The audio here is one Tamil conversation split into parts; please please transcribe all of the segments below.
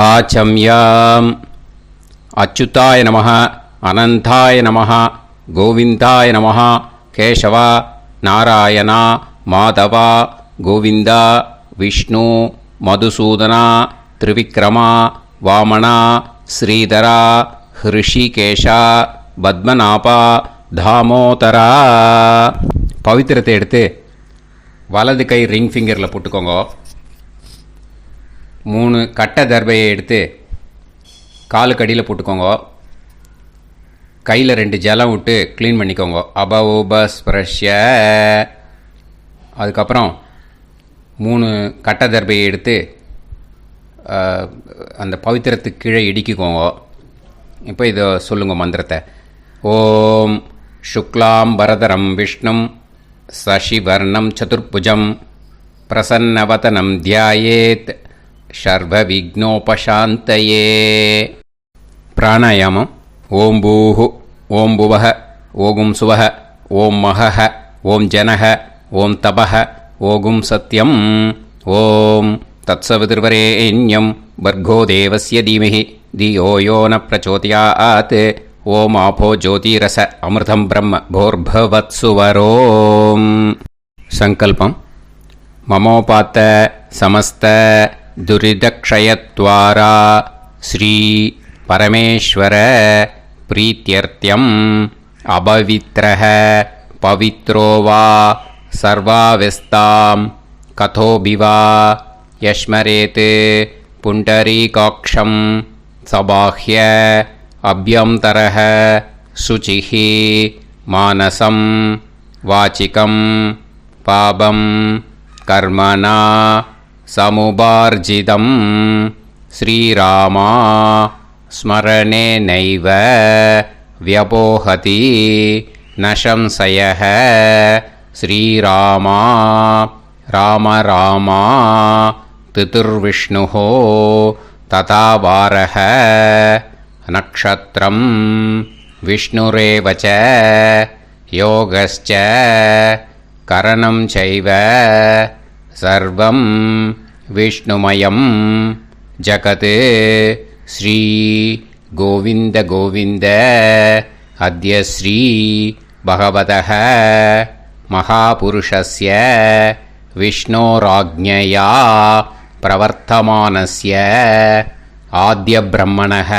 ஆச்சம்யாம். அச்சுதாய நமः, அனந்தாய நமः, கோவிந்தாய நமः, கேசவா, நாராயணா, மாதவா, கோவிந்தா, விஷ்ணு, மதுசூதனா, திரிவிக்ரமா, வாமனா, ஸ்ரீதரா, ஹிருஷிகேஷா, பத்மநாபா, தாமோதரா. பவித்திரத்தை எடுத்து வலது கை ரிங் ஃபிங்கரில் போட்டுக்கோங்க. 3 கட்டை தர்பையை எடுத்து காலுக்கடியில் போட்டுக்கோங்க. கையில் 2 ஜலம் விட்டு க்ளீன் பண்ணிக்கோங்க. அபவோபஸ்பிரஷ்ய. அதுக்கப்புறம் 3 கட்டை தர்பையை எடுத்து அந்த பவித்திரத்துக்கு கீழே இடிக்கிக்கோங்க. இப்போ இதை சொல்லுங்க மந்திரத்தை. ஓம் சுக்லாம் வரதரம் விஷ்ணும் சசிவர்ணம் சதுர்புஜம் பிரசன்னவதனம் தியாயேத் சர்வ விக்னோபசாந்தயே. பிராணாயாமம். ஓம் பூஹு, ஓம் புவஹ, ஓகும் சுவஹ, ஓம் மஹஹ, ஓம் ஜனஹ, ஓம் தபஹ, ஓகும் சத்யம். ஓம் தத்சவிதுர்வரேண்யம் வர்கோ தேவஸ்ய தீமஹி தியோ யோ ந பிரச்சோதயாத். ஓம் ஆபோ ஜோதிரச அமிர்தம் பிரம்ம போர்பவத்சுவரோம். சங்கல்பம். மமோபாத்த சமஸ்த துரிதக்ஷயத்வாரா ஸ்ரீ பரமேஸ்வர பிரீத்யர்த்தியம் அபவித்ரஹ பவித்ரோ வா சர்வாவஸ்தாம் கதோபிவா யஸ்மரேத் புண்டரீகாக்ஷம் சபாஹ்ய அப்யந்தரஹ சுசிஹி மானசம் வாச்சிகம் பாபம் கர்மணா சமுபார்ஜிதம் ஸ்ரீராமா ஸ்மரணேனைவ வ்யபோஹதி நசம்சயஹ. ஸ்ரீராமா ராம ராமா திதிர்விஷ்ணுஹோ ததா வாரஹ. நக்ஷத்ரம் விஷ்ணுரேவச யோகஸ்ச கரணம் சைவ சர்வம் விஷ்ணுமயம் ஜகத். ஸ்ரீ கோவிந்த கோவிந்த அத்ய ஸ்ரீ பகவதः மகாபுருஷஸ்ய விஷ்ணோராஜ்ஞயா பிரவர்த்தமானஸ்ய ஆத்ய பிரம்மணः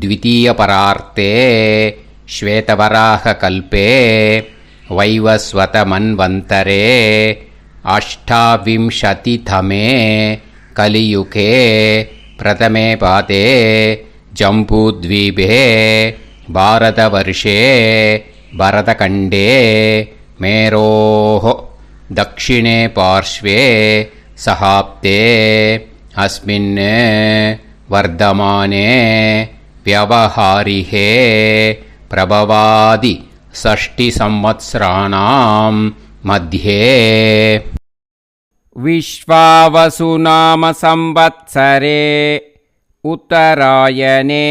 த்விதீயபரார்த்தே ஸ்வேதவராக கல்பே வைவஸ்வத மன்வந்தரே அஷ்டாவிம்சதிதமே கலியுகே பிரதமே பாதே ஜம்பூத்வீபே பாரதவர்ஷே பரதகண்டே மேரோः தக்ஷிணே பார்ஷ்வே சஹாப்தே அஸ்மின் வர்தமானே व्यवहारिहे प्रभवादि षष्टि संवत्सराणां मध्ये. विश्वावसुनाम संवत्सरे उत्तरायणे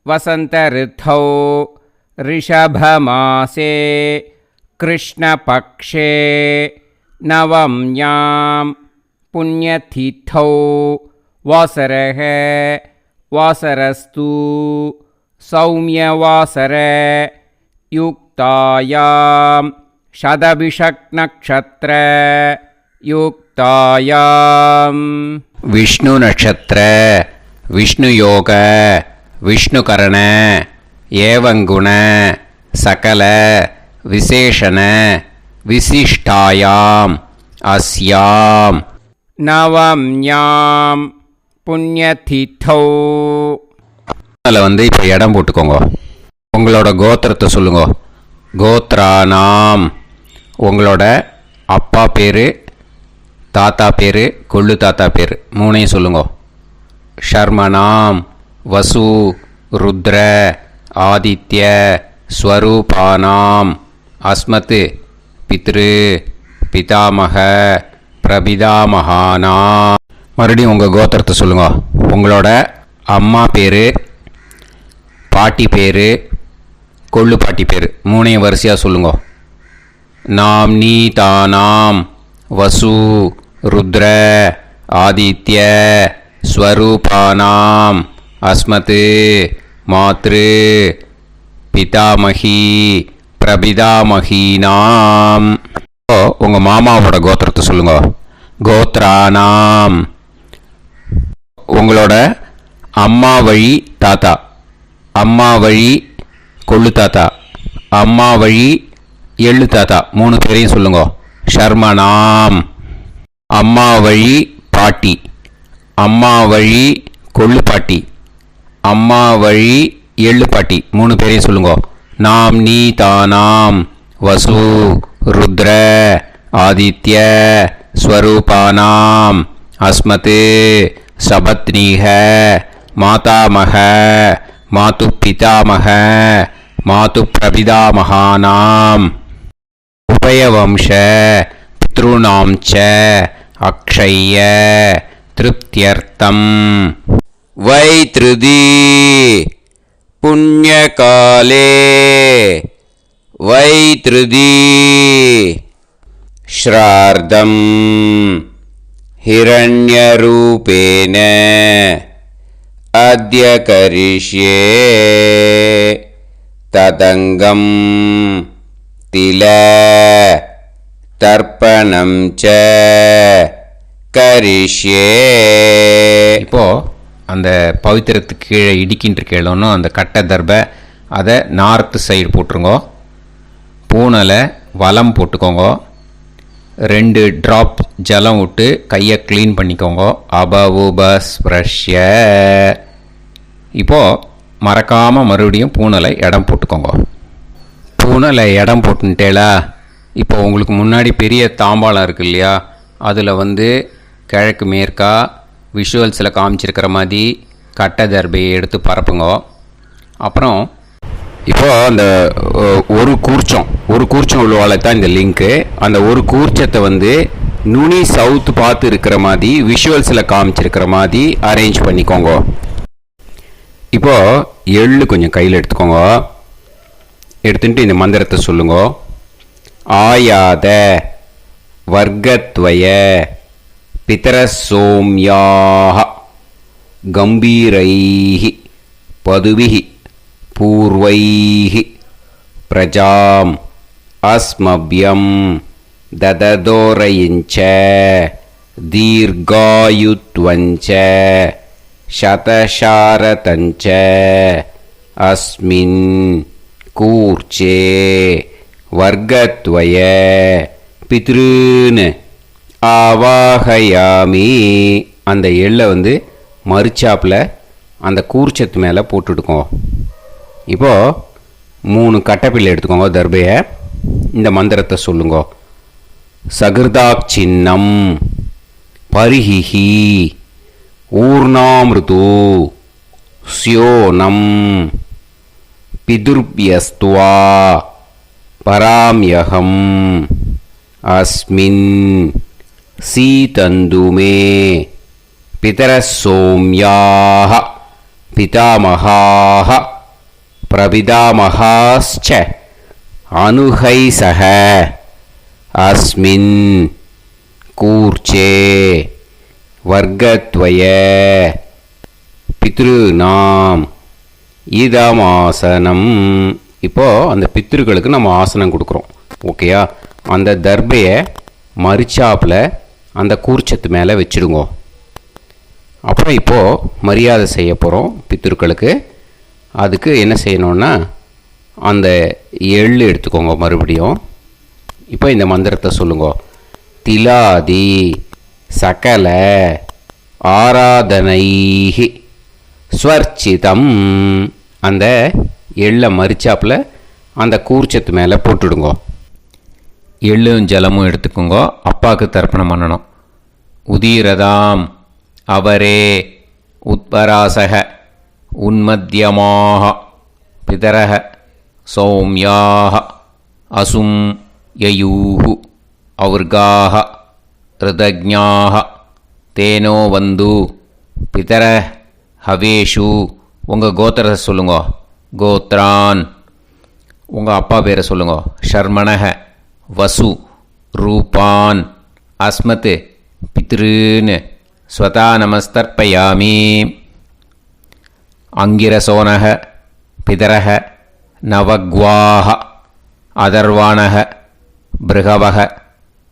वसंत ऋतौ ऋषभमासे कृष्णपक्षे नवम्यां पुण्यतिथौ वासरः वासरस्तु सौम्यवासर युक्तायां शतभिषक् नक्षत्र युक्तायां विष्णु नक्षत्र विष्णु योग विष्णुकरण एवं गुण सकल विशेषण विशिष्टायां अस्यां नवम्यां புண்ணியதிதௌ. அதில் இப்போ இடம் போட்டுக்கோங்க. உங்களோட கோத்திரத்தை சொல்லுங்க. கோத்ரானாம். உங்களோட அப்பா பேர், தாத்தா பேர், கொள்ளு தாத்தா பேர் 3ஐயும் சொல்லுங்க. ஷர்மனாம் வசு ருத்ர ஆதித்ய ஸ்வரூபானாம் அஸ்மத் பித்ரு பிதாமக பிரபிதாமகானாம். மறுபடியும் உங்கள் கோத்திரத்தை சொல்லுங்க. உங்களோட அம்மா பேர், பாட்டி பேர், கொள்ளு பாட்டி பேர் 3ஐயும் வரிசையாக சொல்லுங்க. நாம் நீ தானாம் வசு ருத்ர ஆதித்ய ஸ்வரூபானாம் அஸ்மத் மாத்ரு பிதாமகி பிரபிதாமகீனாம். உங்கள் மாமாவோட கோத்திரத்தை சொல்லுங்க. கோத்ரானாம். உங்களோட அம்மா வழி தாத்தா, அம்மா வழி கொள்ளு தாத்தா, அம்மா வழி எள்ளு தாத்தா, 3 பேரையும் சொல்லுங்க. ஷர்மனாம். அம்மா வழி பாட்டி, அம்மா வழி கொள்ளு பாட்டி, அம்மா வழி எள்ளு பாட்டி, 3 பேரையும் சொல்லுங்க. நாம் நீ தானாம் வசு ருத்ர ஆதித்ய ஸ்வரூபானாம் அஸ்மத் சபத்னீஹ மாதாமக மாது பிதாமக மாது பிரபிதாமகானாம் உபயவம்ச பித்ருணாம் ச அக்ஷய்ய திருப்தியர்த்தம். வைத்ருதி புண்ணியகாலே வைத்ருதி ஸ்ரார்தம் हिरण्यरूपेण अद्य करिष्ये तदङ्गं तिल तर्पणं च करिष्ये. இப்போ அந்த பவித்திரத்துக்கு கீழே இடிக்கின்ற கேளோன்னு அந்த கட்டை தர்பை அதை நார்த்து சைடு போட்டுருங்க. பூனலை வலம் போட்டுக்கோங்க. 2 ட்ராப் ஜலம் விட்டு கையை க்ளீன் பண்ணிக்கோங்க. அபவுபஸ்ப்ரஷ்ய. இப்போது மறக்காமல் மறுபடியும் பூனலை இடம் போட்டுக்கோங்க. பூனலை இடம் போட்டுட்டேலா. இப்போ உங்களுக்கு முன்னாடி பெரிய தாம்பாளம் இருக்குது இல்லையா, அதில் கிழக்கு மேற்கா விஷுவல்ஸில் காமிச்சிருக்கிற மாதிரி கட்டை தர்பையை எடுத்து பரப்புங்க. அப்புறம் இப்போது அந்த ஒரு கூர்ச்சம் உள்ளவால தான் இந்த லிங்க்கு. அந்த ஒரு கூர்ச்சத்தை நுனி சவுத்து பார்த்து இருக்கிற மாதிரி விஷுவல்ஸில் காமிச்சிருக்கிற மாதிரி அரேஞ்ச் பண்ணிக்கோங்க. இப்போது எள்ளு கொஞ்சம் கையில் எடுத்துக்கோங்க. எடுத்துட்டு இந்த மந்திரத்தை சொல்லுங்க. ஆயாத வர்க்கத்வய பிதரசோம்யாக கம்பீரைஹி பதுவிஹி பூர்வைஹி பிரஜாம் அஸ்மப்யம் தததோரயிஞ்ச தீர்காயுத்வஞ்ச சதசாரதஞ்ச அஸ்மின் கூர்ச்சே வர்க்கத்வய பித்ருன் ஆவாஹயாமி. அந்த எள்ளை மறுச்சாப்பில் அந்த கூர்ச்சத்து மேலே போட்டுடுக்கோங்க. இப்போது 3 கட்டைப்பிள்ளை எடுத்துக்கோங்க. தர்பையை இந்த மந்திரத்தை சொல்லுங்க. சகிருதாக் சின்னம் பரிஹிஹி ஊர்ணாமிருது ஸ்யோனம் பிதுர்பியஸ்துவா பராம்யகம் அஸ்மின் சீதந்துமே பிதரசோம்யாக பிதாமகாः பிரபிதாமகாஸ்ச அனுகைசக அஸ்மின் கூர்ச்சே வர்க்கத்வய பித்ருநாம் இதமாசனம். இப்போது அந்த பித்ருக்களுக்கு நம்ம ஆசனம் கொடுக்குறோம். ஓகேயா? அந்த தர்பையை மறுச்சாப்பில் அந்த கூர்ச்சத்து மேலே வச்சுடுங்க. அப்புறம் இப்போது மரியாதை செய்ய போகிறோம் பித்ருக்களுக்கு. அதுக்கு என்ன செய்யணுன்னா அந்த எள்ளு எடுத்துக்கோங்க. மறுபடியும் இப்போ இந்த மந்திரத்தை சொல்லுங்க. திலாதி சகல ஆராதனைஹி ஸ்வர்ச்சிதம். அந்த எள்ளை மரிச்சாப்பில் அந்த கூர்ச்சத்து மேலே போட்டுடுங்க. எள்ளும் ஜலமும் எடுத்துக்கோங்க. அப்பாவுக்கு தர்ப்பணம் பண்ணணும். உதீரதாம் அவரே உத்பராசக உன்மத்தியமாக பிதரக சௌமியாக அசும் யயூஹு அவர்காக ரிதஜ்ஞாக தேனோ வந்து பிதர ஹவேஷு. உங்கள் கோத்திரத்தை சொல்லுங்க. கோத்ரான். உங்கள் அப்பா பேரை சொல்லுங்க. ஷர்மணக வசு ரூபான் அஸ்மத் பித்ருன்னு ஸ்வதா நமஸ்தர்ப்பயாமி. அங்கிரசோனக பிதரக நவக்வாஹ அதர்வாணக பிருகவக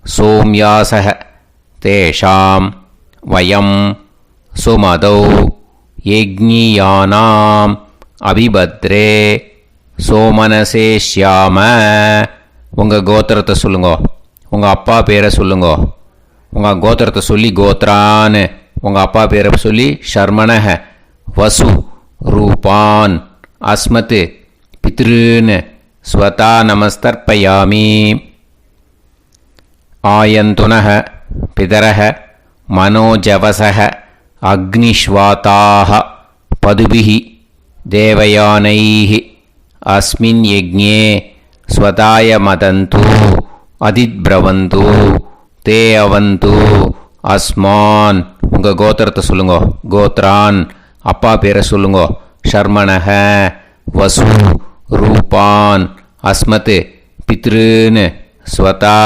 சோம்யாசக தேஷாம் வயம் சுமதௌ யக்ஞியானாம் அபிபத்ரே சோமனசேஷ்யாம. உங்கள் கோத்திரத்தை சொல்லுங்க, உங்கள் அப்பா பேரை சொல்லுங்க. உங்கள் கோத்திரத்தை சொல்லி கோத்ரான்னு, உங்கள் அப்பா பேரை சொல்லி ஷர்மணக வசு ரூபான் அஸ்மத் பித்ருன்னு ஸ்வதா நமஸ்தர்ப்பயாமி. ஆயந்துனக பிதரக மனோஜவசக அக்னிஷ்வாதாக பதுபிஹி தேவயானைஹி அஸ்மின் யஜ்ஞே ஸ்வதாய மதந்து அதித்பிரவந்து தே அவது அஸ்மான். உங்கள் கோத்திரத்தை சொல்லுங்க, கோத்ரான். அப்பா பேரை சொல்லுங்க, ஷர்மணக வசு ரூபான் அஸ்மத் பித்ருன்னு ஸ்வதா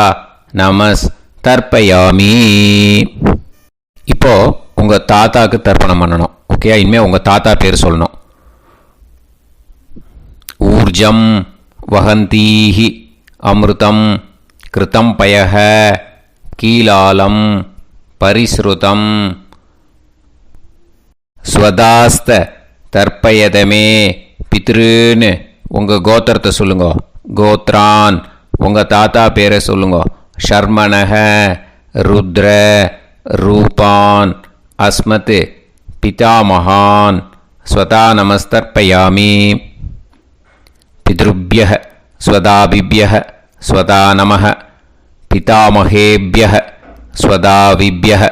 நமஸ் தர்ப்பயாமி. இப்போ உங்கள் தாத்தாவுக்கு தர்ப்பணம் பண்ணணும். ஓகே, இனிமேல் உங்கள் தாத்தா பேர் சொல்லணும். ஊர்ஜம் வகந்தீஹி அமிர்தம் கிருதம் பயஹ கீலாலம் பரிஸ்ருதம் ஸ்வதாஸ்த தர்ப்பயதமே பித்ருன்னு. உங்கள் கோத்திரத்தை சொல்லுங்க, கோத்ரான். உங்கள் தாத்தா பேரை சொல்லுங்க, ஷர்மணக ருத்ர ரூபான் அஸ்மத் பிதாமகான் ஸ்வதா நமஸ்தர்ப்பயாமி. பித்ருப்யஹ ஸ்வதாபிப்யஹ ஸ்வதா நமः பிதாமகேப்யஹ ஸ்வதாவிப்யஹ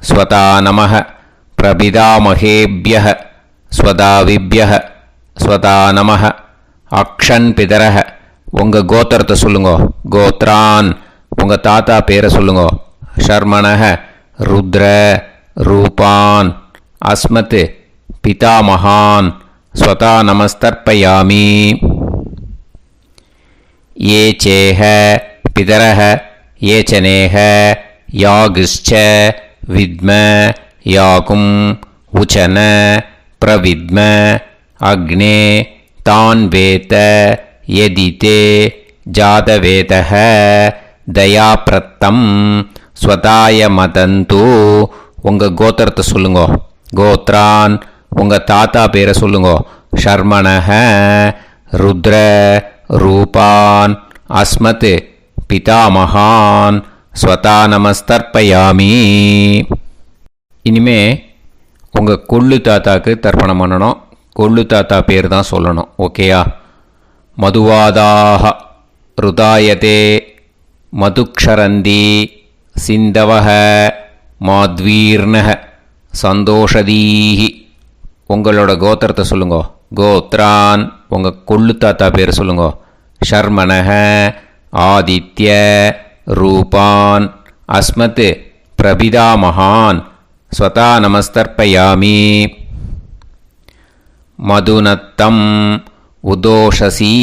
ஸ்வதா நமः பிரபிதாமகேப்யஹ ஸ்வதாவிப்யஹ ஸ்வதா நமः. அக்ஷன் பிதரஹ. உங்கள் கோத்திரத்தை சொல்லுங்க, கோத்ரான். உங்கள் தாத்தா பேரை சொல்லுங்க, ஷர்மணக ருத்ர ரூபான் அஸ்மத் பிதாமகான் ஸ்வதா நமஸ்தர்ப்பயாமி. ये चेह पितरः ये च नेह यागश्च विद्म याकुं उचन प्रविद्म अग्ने तान् वेत यदिते जातवेतः दयाप्रत्तं स्वताय मदन्तु. உங்கள் கோத்திரத்தை சொல்லுங்க, கோத்ரான். உங்கள் தாத்தா பேரை சொல்லுங்க, ஷர்மணக ருத்ர ரூபான் அஸ்மத் பிதாமகான் ஸ்வதா நமஸ்தர்ப்பயாமி. இனிமே உங்கள் கொள்ளு தாத்தாக்கு தர்ப்பணம் பண்ணணும். கொள்ளு தாத்தா பேர் தான் சொல்லணும். ஓகேயா? மதுவாதாக ருதாயதே மதுக்ஷரந்தி சிந்தவஹ மாத்வீர்ணஹ சந்தோஷதீஹி. உங்களோட கோத்திரத்தை சொல்லுங்க, கோத்ரான். உங்கள் கொள்ளு தாத்தா பேர் சொல்லுங்க, ஷர்மணக ஆதித்ய ரூபான் அஸ்மத் பிரபிதாமகான் ஸ்வதா நமஸ்தர்ப்பயாமி. மதுநத்தம் உதோஷசி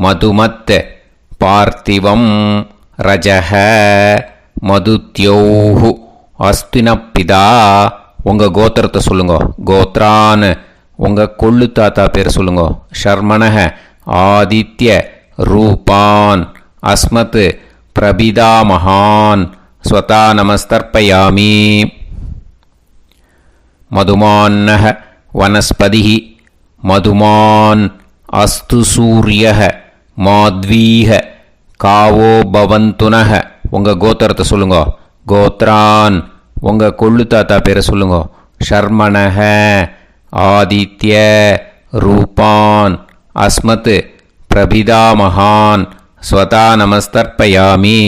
மதுமத் பார்த்திவம் ரஜஹ மதுத்யோஹு அஸ்தினப்பிதா. உங்கள் கோத்திரத்தை சொல்லுங்க, கோத்ரான். உங்கள் கொள்ளு தாத்தா பேர் சொல்லுங்க, ஷர்மணக ஆதித்ய ரூபான் அஸ்மத் பிரபிதாமகான் ஸ்வதா நமஸ்தர்ப்பயாமி. மதுமான்னஹ வனஸ்பதிஹி மதுமான் அஸ்து சூரியஹ மாத்வீஹ காவோ பவந்துனஹ. உங்கள் கோத்திரத்தை சொல்லுங்க, கோத்ரான். உங்கள் கொள்ளு தாத்தா பேரை சொல்லுங்க, ஷர்மணக ஆதித்ய ரூபான் அஸ்மத் பிரபிதாமகான் ஸ்வதா நமஸ்தர்ப்பயாமி.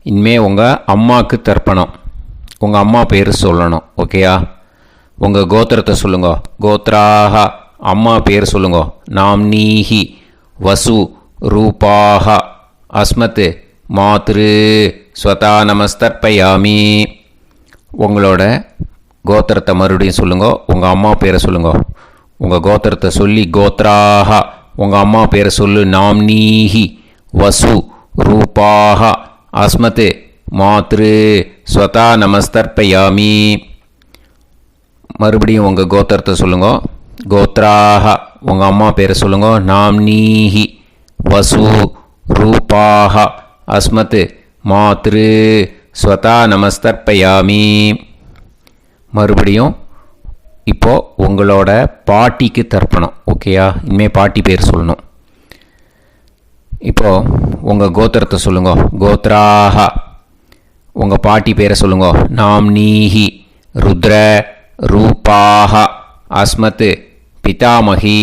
இனிமே உங்கள் அம்மாவுக்கு தர்ப்பணம். உங்கள் அம்மா பேர் சொல்லணும். ஓகேயா? உங்கள் கோத்திரத்தை சொல்லுங்க, கோத்ராக. அம்மா பேர் சொல்லுங்க, நாம்னீஹி வசு ரூபாக அஸ்மத் மாத்ரு ஸ்வதா நமஸ்தர்ப்பயாமி. உங்களோட கோத்திரத்தை மறுபடியும் சொல்லுங்க, உங்கள் அம்மா பேரை சொல்லுங்க. உங்கள் கோத்திரத்தை சொல்லி கோத்ராக. உங்கள் அம்மா பேரை சொல்லு, நாம்னீஹி வசு ரூபாக அஸ்மத் மாத்ரு ஸ்வதா நமஸ்தர்ப்பயாமி. மறுபடியும் உங்கள் கோத்திரத்தை சொல்லுங்க. கோத்ராஹ உங்கள் அம்மா பேரை சொல்லுங்க. நாம்னீஹி வசு ரூபாஹ அஸ்மத் மாத்ரு ஸ்வதா நமஸ்தர்ப்பயாமி. மறுபடியும் இப்போது உங்களோட பாட்டிக்கு தர்ப்பணம். ஓகேயா? இனிமேல் பாட்டி பேர் சொல்லணும். இப்போது உங்கள் கோத்திரத்தை சொல்லுங்க. கோத்ராஹ உங்கள் பாட்டி பேரை சொல்லுங்க. நாம்னீஹி ருத்ர ரூபாஹ அஸ்மத் பிதாமகி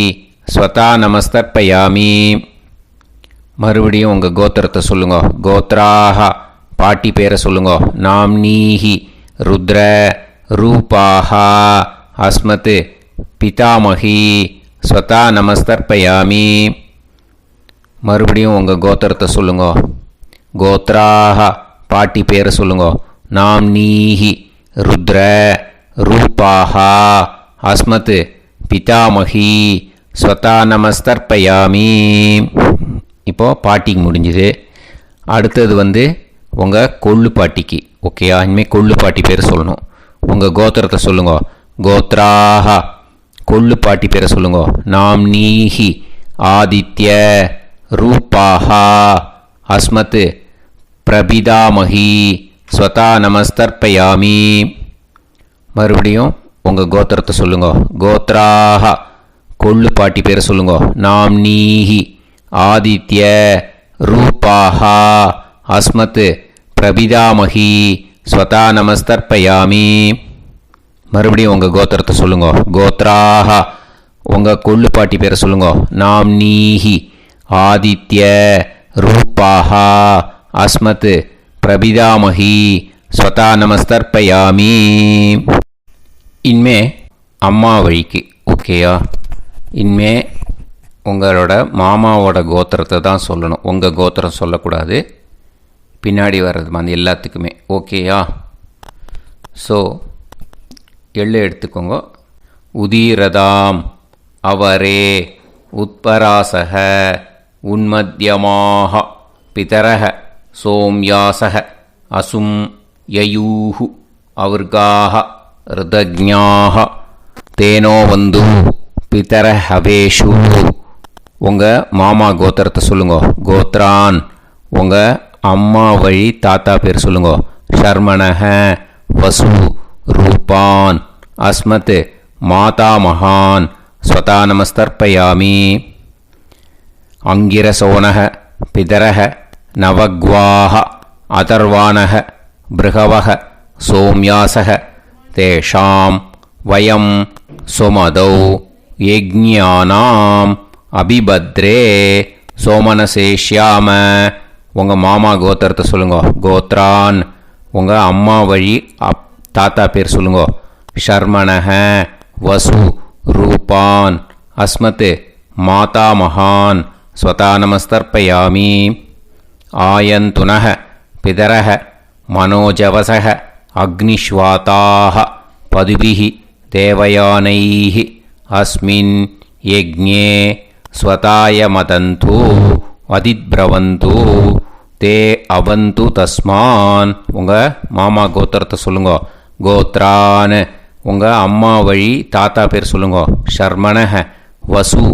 ஸ்வதா நமஸ்தர்ப்பயாமி. மறுபடியும் உங்கள் கோத்திரத்தை சொல்லுங்க. கோத்ராஹ பாட்டி பேரை சொல்லுங்க. நாம்னீஹி ருத்ர ரூபாஹ அஸ்மத் பிதாமகி ஸ்வதா நமஸ்தர்ப்பயாமி. மறுபடியும் உங்கள் கோத்திரத்தை சொல்லுங்க. கோத்ராஹ பாட்டி பேரை சொல்லுங்க. நாம்னீஹி ருத்ர ரூபாஹ அஸ்மத் பிதாமகி ஸ்வதா நமஸ்தர்ப்பயாமி. இப்போது பாட்டிக்கு முடிஞ்சுது. அடுத்தது உங்கள் கொள்ளு பாட்டிக்கு. ஓகேயா? இனிமேல் கொள்ளு பாட்டி பேர் சொல்லணும். உங்கள் கோத்திரத்தை சொல்லுங்க. கோத்ராஹ கொள்ளு பாட்டி பேரை சொல்லுங்க. நாம்னீஹி ஆதித்ய ரூபாஹ அஸ்மத் பிரபிதாமகி ஸ்வதா நமஸ்தர்ப்பயாமி. மறுபடியும் உங்கள் கோத்திரத்தை சொல்லுங்க. கோத்ராஹ கொள்ளு பாட்டி பேரை சொல்லுங்க. நாம்னீஹி ஆதித்ய ரூபாஹ அஸ்மத் பிரபிதாமகி ஸ்வதா நமஸ்தர்ப்பயாமி. மறுபடியும் உங்கள் கோத்திரத்தை சொல்லுங்க. கோத்ராஹ உங்கள் கொள்ளு பாட்டி பேரை சொல்லுங்க. நாம்னீஹி ஆதித்ய ரூபாஹ அஸ்மத் பிரபிதாமகி ஸ்வதா நமஸ்தர்ப்பயாமி. இனிமே அம்மா வழிக்கு. ஓகேயா? இனிமே உங்களோட மாமாவோட கோத்திரத்தை தான் சொல்லணும். உங்கள் கோத்திரம் சொல்லக்கூடாது. பின்னாடி வர்றது அந்த எல்லாத்துக்குமே. ஓகேயா? ஸோ எள்ளு எடுத்துக்கோங்க. உதீரதாம் அவரே உத்பராசக உன்மத்யமாக பிதரக சோம்யாசக அசும் யயூஹு அவர்காக ருதஜ்ஞாக தேனோ வந்து பிதர ஹவேஷு. உங்கள் மாமா கோத்திரத்தை சொல்லுங்க. கோத்ரான் உங்கள் அம்மா வழி தாத்தா பேர் சொல்லுங்க. ஷர்மணக வசு ரூபான் அஸ்மத் மாதா மகான் ஸ்வதா நமஸ்தர்ப்பயாமி. அங்கிரசோனக பிதரக நவக்வாஹ அதர்வாணக பிருகவக சோம்யாசக தேஷாம் வயம் சுமதௌ யஜ்ஞானாம் அபிபத்ரே சோமனசேஷ்யாம. உங்கள் மாமா கோத்திரத்தை சொல்லுங்க. கோத்ரான் உங்கள் அம்மா வழி தாத்தா பேர் சொல்லுங்க. ஷர்மணக வசு ரூபான் அஸ்மத் மாதா மகான் ஸ்வதா நமஸ்தர்ப்பயாமி. ஆயந்துனக பிதரக மனோஜவசக அக்னிஷ்வாதாக பதுபிஹி தேவயானைஹி அஸ்மின் யஜ்ஞே ஸ்வதாய மதந்து அதித்ரவந்து தே அவந்து தஸ்மான். உங்கள் மாமா கோத்திரத்தை சொல்லுங்க. கோத்ரான் உங்கள் அம்மா வழி தாத்தா பேர் சொல்லுங்க. ஷர்மணக வசு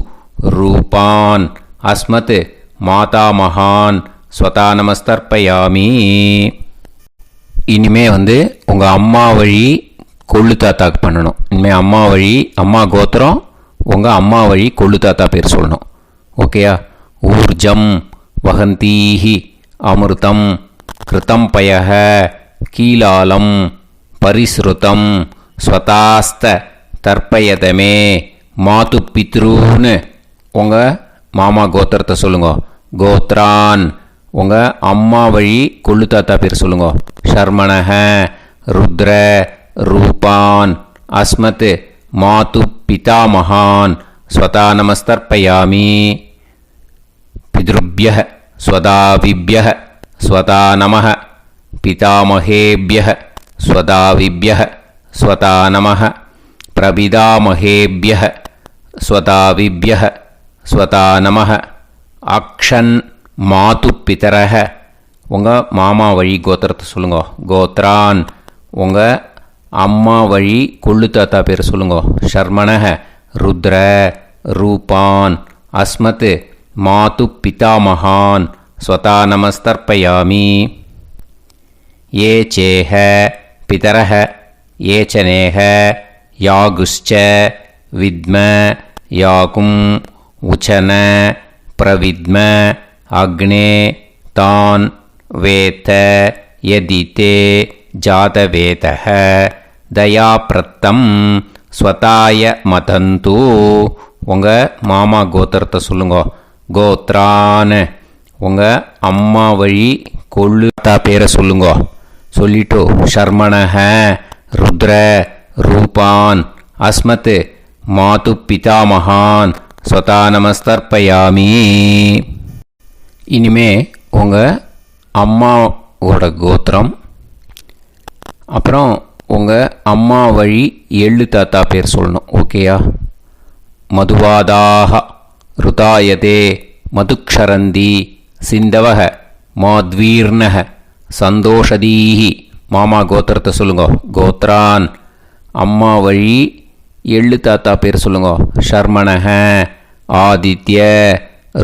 ரூபான் அஸ்மத் மாதா மகான் ஸ்வதா நமஸ்தர்ப்பயாமி. இனிமே உங்கள் அம்மா வழி கொள்ளு தாத்தாக்கு பண்ணணும். இனிமேல் அம்மா வழி அம்மா கோத்திரம் உங்கள் அம்மா வழி கொள்ளு தாத்தா பேர் சொல்லணும். ஓகேயா? ஊர்ஜம் வகந்தீஹி அமிர்தம் கிருதம் பயக கீலாலம் பரிஸ்ருதம் ஸ்வதாஸ்த தர்ப்பயதமே மாது பித்ரூன்னு. உங்கள் மாமா கோத்திரத்தை சொல்லுங்க. கோத்ரான் உங்கள் அம்மா வழி கொள்ளு தாத்தா பேர் சொல்லுங்க. ஷர்மணக ருத்ர ரூபான் அஸ்மத் மாது பிதாமகான் ஸ்வதா நமஸ்தர்ப்பயாமி. பித்ருப்யः ஸ்வதாவிப்யः ஸ்வதா நமः பிதாமகேப்யः ஸ்வதாவிப்யः ஸ்வதா நமः பிரபிதாமகேப்யः ஸ்வதாவிப்யः ஸ்வதா நமः. அக்ஷன் மாது பிதரக உங்கள் மாமா வழி கோத்திரத்தை சொல்லுங்க. கோத்ரான் உங்கள் அம்மா வழி கொள்ளு தாத்தா பேர் சொல்லுங்க. ஷர்மணஹ ருத்ர ரூபான் அஸ்மத் மாது பிதாமகான் ஸ்வதா நமஸ்தர்ப்பயாமி. ஏ சேஹ பிதரஹ ஏச்சனேஹ யாகுஷ்ச வித்ம யாகும் உச்சன பிரவித்ம அக்னே தான் வேத யதிதே ஜாதவேதஹ தயாப்ரத்தம் ஸ்வதாய மதந்து. உங்கள் மாமா கோத்திரத்தை சொல்லுங்க. கோத்ரான் உங்கள் அம்மா வழி கொள்ளு தாத்தா பேரை சொல்லுங்க. சொல்லிட்டு ஷர்மணஹ ருத்ர ரூபான் அஸ்மத் மாது பிதாமகான் ஸ்வதா நமஸ்தர்ப்பயாமி. இனிமே உங்கள் அம்மாவோட கோத்திரம், அப்புறம் உங்கள் அம்மா வழி எள்ளு தாத்தா பேர் சொல்லணும். ஓகேயா? மதுவாதாக ருதாயதே மதுக்ஷரந்தி சிந்தவக மாத்வீர்ணக சந்தோஷதீஹி. மாமா கோத்திரத்தை சொல்லுங்க. கோத்ரான் அம்மா வழி எள்ளு தாத்தா பேர் சொல்லுங்க. ஷர்மணஹ ஆதித்ய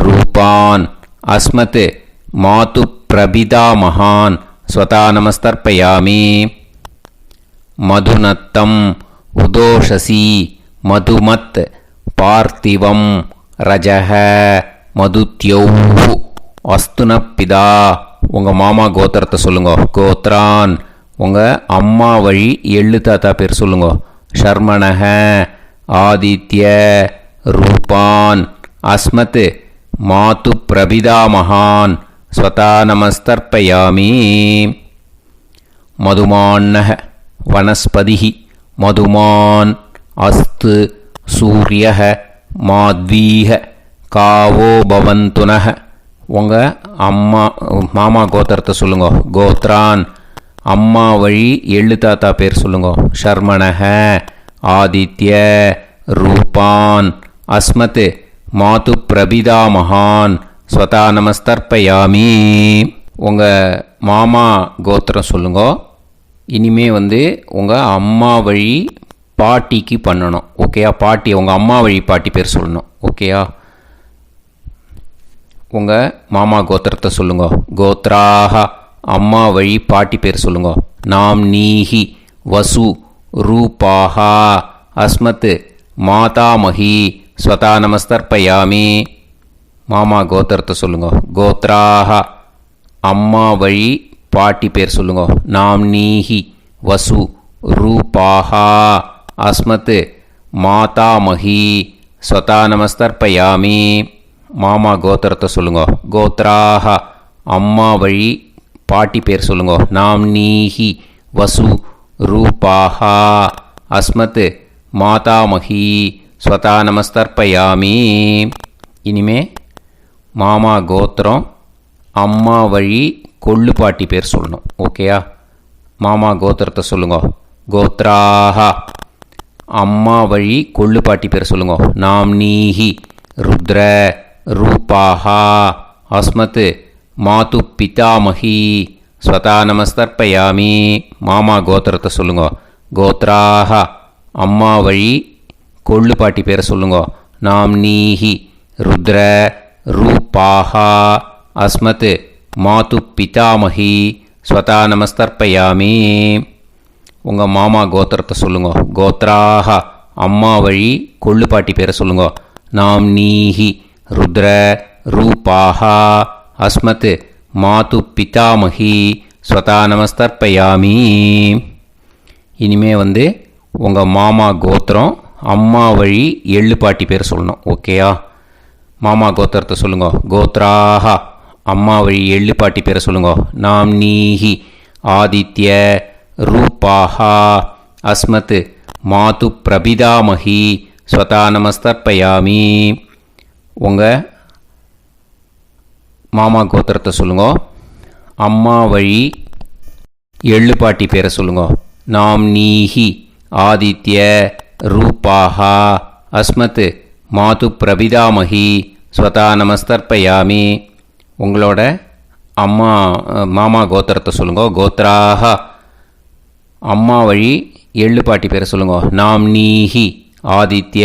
ரூபான் அஸ்மத் மாது பிரபிதாமகான் ஸ்வதா நமஸ்தர்ப்பயாமி. மதுநத்தம் உதோஷசி மதுமத் பார்த்திவம் ரஜஹ மதுத்யௌஹு அஸ்துனப்பிதா. உங்கள் மாமா கோத்திரத்தை சொல்லுங்க. கோத்ரான் உங்கள் அம்மா வழி எள்ளு தாத்தா பேர் சொல்லுங்க. ஷர்மணஹ ஆதித்ய ரூபான் அஸ்மத் மாது பிரபிதாமகான் ஸ்வதா நமஸ்தர்ப்பயாமி. மதுமான்னஹ வனஸ்பதிஹி மதுமான் அஸ்து சூரியஹ மாத்வீஹ காவோ பவந்துனஹ. உங்கள் மாமா கோத்திரத்தை சொல்லுங்க. கோத்ரான் அம்மா வழி எள்ளு தாத்தா பேர் சொல்லுங்க. ஷர்மணஹ ஆதித்ய ரூபான் அஸ்மத் மாது பிரபிதாமகான் ஸ்வதா நமஸ்தர்ப்பயாமி. உங்கள் மாமா கோத்திரம் சொல்லுங்க. இனிமே உங்கள் அம்மா வழி பாட்டிக்கு பண்ணணும். ஓகேயா? பாட்டி உங்கள் அம்மா வழி பாட்டி பேர் சொல்லணும். ஓகேயா? உங்கள் மாமா கோத்திரத்தை சொல்லுங்க. கோத்ராக அம்மா வழி பாட்டி பேர் சொல்லுங்க. நாம் நீஹி வசு ரூபாஹா அஸ்மத் மாதாமஹி ஸ்வதா நமஸ்தர்ப்பயாமி. மாமா கோத்திரத்தை சொல்லுங்க. கோத்ராக அம்மா வழி பாட்டி பேர் சொல்லுங்க. நாம் நீஹி வசு ரூபாஹா அஸ்மத் மாதாமஹி ஸ்வதா நமஸ்தர்ப்பயாமி. மாமா கோத்திரத்தை சொல்லுங்க. கோத்ராக அம்மா வழி பாட்டி பேர் சொல்லுங்க. நாம் நீஹி வசு ரூபாஹா அஸ்மத் மாதாமஹி ஸ்வதா நமஸ்தர்ப்பயாமி. இனிமே மாமா கோத்திரம் அம்மா வழி கொள்ளு பாட்டி பேர் சொல்லணும். ஓகேயா? மாமா கோத்திரத்தை சொல்லுங்க. கோத்ராக அம்மா வழி கொள்ளு பாட்டி பேர் சொல்லுங்க. நாம் நீஹி ருத்ர ரூபாஹா அஸ்மத் மாது பிதாமஹி ஸ்வதா நமஸ்தர்ப்பயாமி. மாமா கோத்திரத்தை சொல்லுங்க. கோத்ராக அம்மா வழி கொள்ளு பாட்டி பேரை சொல்லுங்க. நாம் நீஹி ருத்ர ரூபாஹா அஸ்மத் மாது பிதாமஹி ஸ்வதா நமஸ்தர்ப்பயாமி. உங்கள் மாமா கோத்திரத்தை சொல்லுங்க. கோத்ராக அம்மா வழி கொள்ளு பாட்டி பேரை சொல்லுங்க. நாம் நீஹி ருத்ர ரூபாஹா அஸ்மத் மாது பிதாமஹி ஸ்வதா நமஸ்தர்ப்பயாமி. இனிமே உங்கள் மாமா கோத்திரம் அம்மா வழி எள்ளு பாட்டி பேர் சொல்லணும். ஓகேயா? மாமா கோத்திரத்தை சொல்லுங்க. கோத்ராக அம்மா வழி எள்ளு பாட்டி பேரை சொல்லுங்க. நாம் நீஹி ஆதித்ய ரூபாஹா அஸ்மத் மாது பிரபிதாமஹி ஸ்வதா நமஸ்தர்ப்பயாமி. உங்கள் மாமா கோத்திரத்தை சொல்லுங்க. அம்மா வழி எள்ளு பாட்டி பேரை சொல்லுங்க. நாம் நீஹி ஆதித்ய ரூபாஹா அஸ்மத் மாது பிரபிதாமஹி ஸ்வதா நமஸ்தர்ப்பயாமி. உங்களோட மாமா கோத்திரத்தை சொல்லுங்க. கோத்ராக அம்மா வழி எள்ளு பாட்டி பேரை சொல்லுங்க. நாம்னீஹி ஆதித்ய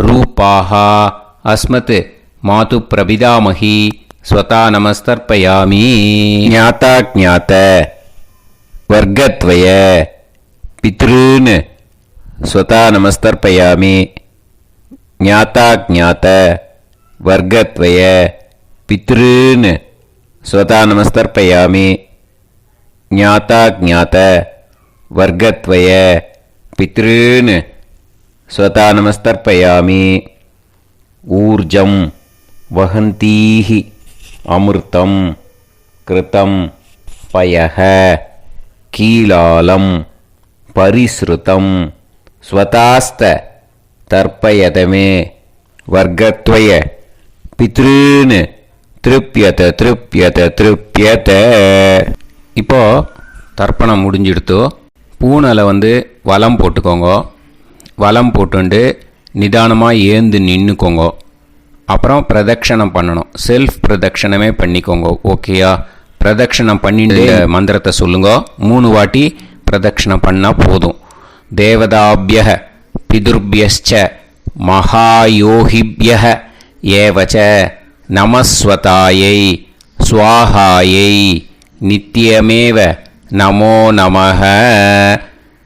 ரூபாஹா அஸ்மத் மாது பிரபிதாமஹி ஸ்வதா நமஸ்தர்ப்பயாமி. ஞாதா ஞாத வர்க்கத்வய பித்ருன் ஸ்வதா நமஸ்தர்ப்பயாமி. ஞாதா ஞாத வர்க்கத்வய பித்ருன் ஸ்வதா நமஸ்தர்ப்பயாமி. ஞாதா ஞாத வர்க்கத்வய பித்ருன் ஸ்வதா நமஸ்தர்ப்பயாமி. ஊர்ஜம் வஹந்தீஹி அமிர்தம் கிருதம் பயஹ கீலாலம் பரிஸ்ருதம் ஸ்வதாஸ்த தர்ப்பயதமே வர்க்கத்வய பித்ருன் திருப்யத திருப்யத திருப்யத. இப்போ தர்ப்பணம் முடிஞ்சிடுத்தோ. பூனலை வலம் போட்டுக்கோங்க. வலம் போட்டுண்டு நிதானமாக ஏந்து நின்றுக்கோங்க. அப்புறம் பிரதட்சணம் பண்ணணும். செல்ஃப் பிரதட்சணமே பண்ணிக்கோங்க. ஓகேயா? பிரதட்சணம் பண்ணிட்டு மந்திரத்தை சொல்லுங்க. 3 வாட்டி பிரதட்சணம் பண்ணால் போதும். தேவதாபிய பிதுர்பியச்ச மகாயோகிபிய ஏவச்ச நமஸ்வதாயை ஸ்வாஹாயை நித்யமேவ நமோ நமஹ.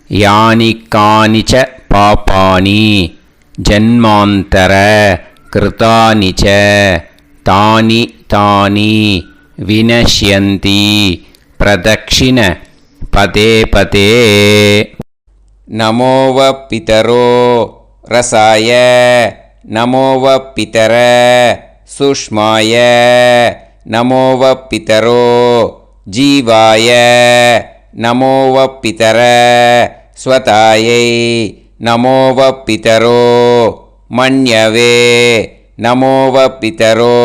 யானி கானிச்ச பாபானி ஜன்மாந்தர கிருதானி ச தானி தானி வினஷ்யந்தி பிரதக்ஷிண பதே பதே. நமோவ பிதரோ ரசாய நமோவ பிதர சுஷ்மாய நமோவ பிதரோ ஜீவாய நமோவ பிதர ஸ்வதாயை நமோவ பிதரோ மன்யவே நமோவ பிதரோ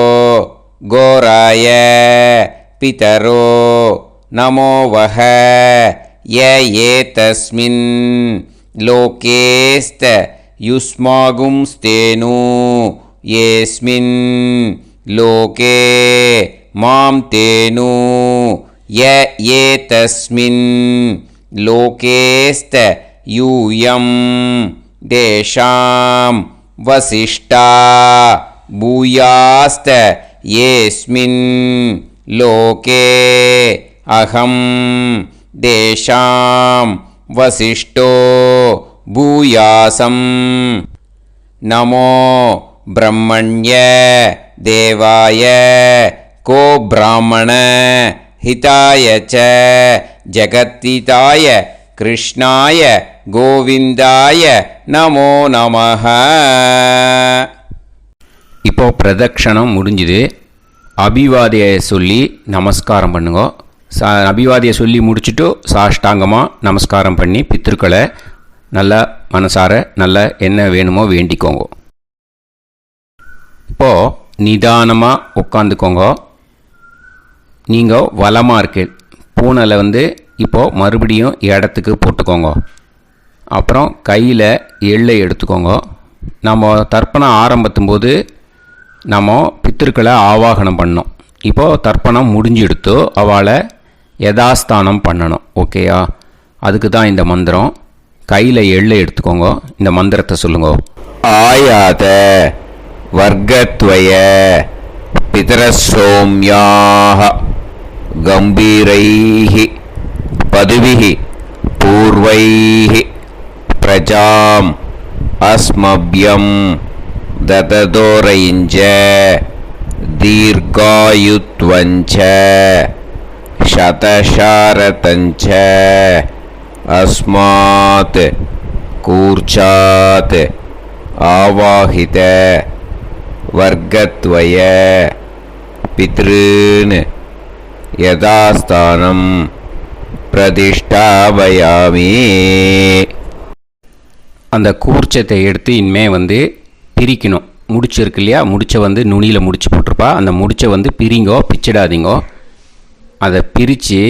கோராய பிதரோ நமோவஹ. ஏதஸ்மின் லோகேஸ்த யுஸ்மாகும்ஸ்தேனு ஏஸ்மின் லோகே மாம் தேனு. ஏதஸ்மின் லோகேஸ்த யூயம் தேஷாம் வசிஷ்டா பூயாஸ்த ஏஸ்மின் லோகே அகம் தேஷாம் வசிஷ்டோ பூயாசம். நமோ பிரம்மண்ய தேவாய கோ பிராமண ஹிதாய ச ஜகத்திதாய கிருஷ்ணாய கோவிந்தாய நமோ நமஹ. இப்போ பிரதட்சணம் முடிஞ்சுது. அபிவாதியை சொல்லி நமஸ்காரம் பண்ணுங்க. அபிவாதியை சொல்லி முடிச்சுட்டு சாஷ்டாங்கமாக நமஸ்காரம் பண்ணி பித்ருக்களை நல்லா மனசார நல்லா என்ன வேணுமோ வேண்டிக்கோங்க. இப்போது நிதானமாக உட்காந்துக்கோங்க. நீங்கள் வலமாக இருக்கு. பூனலை இப்போது மறுபடியும் இடத்துக்கு போட்டுக்கோங்க. அப்புறம் கையில் எள்ளை எடுத்துக்கோங்க. நம்ம தர்ப்பணம் ஆரம்பிக்கும் போது நம்ம பித்திருக்களை ஆவாகனம் பண்ணோம். இப்போது தர்ப்பணம் முடிஞ்செடுத்து அவளை யதாஸ்தானம் பண்ணணும். ஓகேயா? அதுக்கு தான் இந்த மந்திரம். கையில் எள்ளை எடுத்துக்கோங்க. இந்த மந்திரத்தை சொல்லுங்க. ஆயாத வர்க்கத்வய பிதரசோம்யாக கம்பீரைஹி பதுவிஹி பூர்வைஹி பிரஜாம் அஸ்மப்யம் தததோரைஞ்ச தீர்காயுத்வஞ்ச சதசாரதஞ்ச அஸ்மாத் கூர்ச்சாத் ஆவாஹித வர்க்கத்வய பித்ருன் யதாஸ்தானம் பிரதிஷ்டாபயாமி. அந்த கூர்ச்சத்தை எடுத்து இனிமே பிரிக்கணும். முடிச்சிருக்கு இல்லையா? முடிச்சை நுனியில் முடிச்சு போட்டிருப்பா. அந்த முடிச்சை பிரிங்கோ, பிச்சிடாதீங்கோ. அதை பிரித்து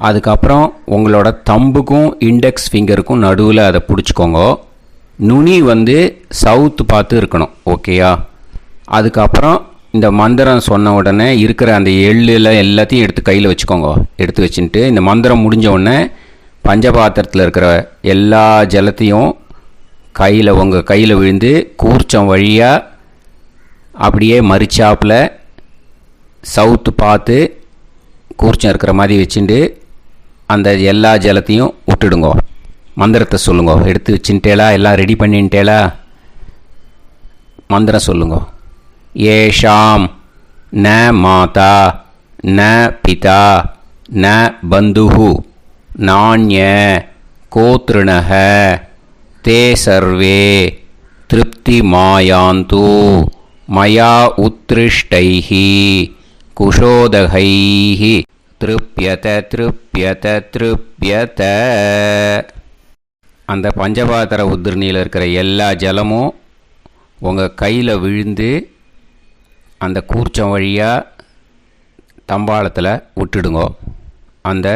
அதுக்கப்புறம் உங்களோட தம்புக்கும் இண்டெக்ஸ் ஃபிங்கருக்கும் நடுவில் அதை பிடிச்சிக்கோங்க. நுனி சவுத்து பார்த்து இருக்கணும். ஓகேயா? அதுக்கப்புறம் இந்த மந்திரம் சொன்ன உடனே இருக்கிற அந்த எள்ளில் எல்லாத்தையும் எடுத்து கையில் வச்சுக்கோங்க. எடுத்து வச்சுட்டு இந்த மந்திரம் முடிஞ்ச உடனே பஞ்சபாத்திரத்தில் இருக்கிற எல்லா ஜலத்தையும் உங்கள் கையில் விழுந்து கூர்ச்சம் வழியாக அப்படியே மறிச்சாப்பில் சவுத்து பார்த்து கூர்ச்சம் இருக்கிற மாதிரி வச்சுட்டு அந்த எல்லா ஜலத்தையும் விட்டுடுங்கோ. மந்திரத்தை சொல்லுங்கோ. எடுத்து வச்சுட்டேலா? எல்லாம் ரெடி பண்ணிட்டேலா? மந்திரம் சொல்லுங்கோ. ஏஷாம் ந மாதா ந பிதா ந பந்துஹு நாண்ய கோத்ருணஹ தே சர்வே திருப்தி மாயாந்து மயா உத்ருஷ்டைஹி குஷோதகைஹி திருப்யத திருப்யத திருப்யத. அந்த பஞ்சபாத்திர உதிரணியில் இருக்கிற எல்லா ஜலமும் உங்கள் கையில் விழுந்து அந்த கூர்ச்சம் வழியாக தம்பாளத்தில் விட்டுடுங்கோ. அந்த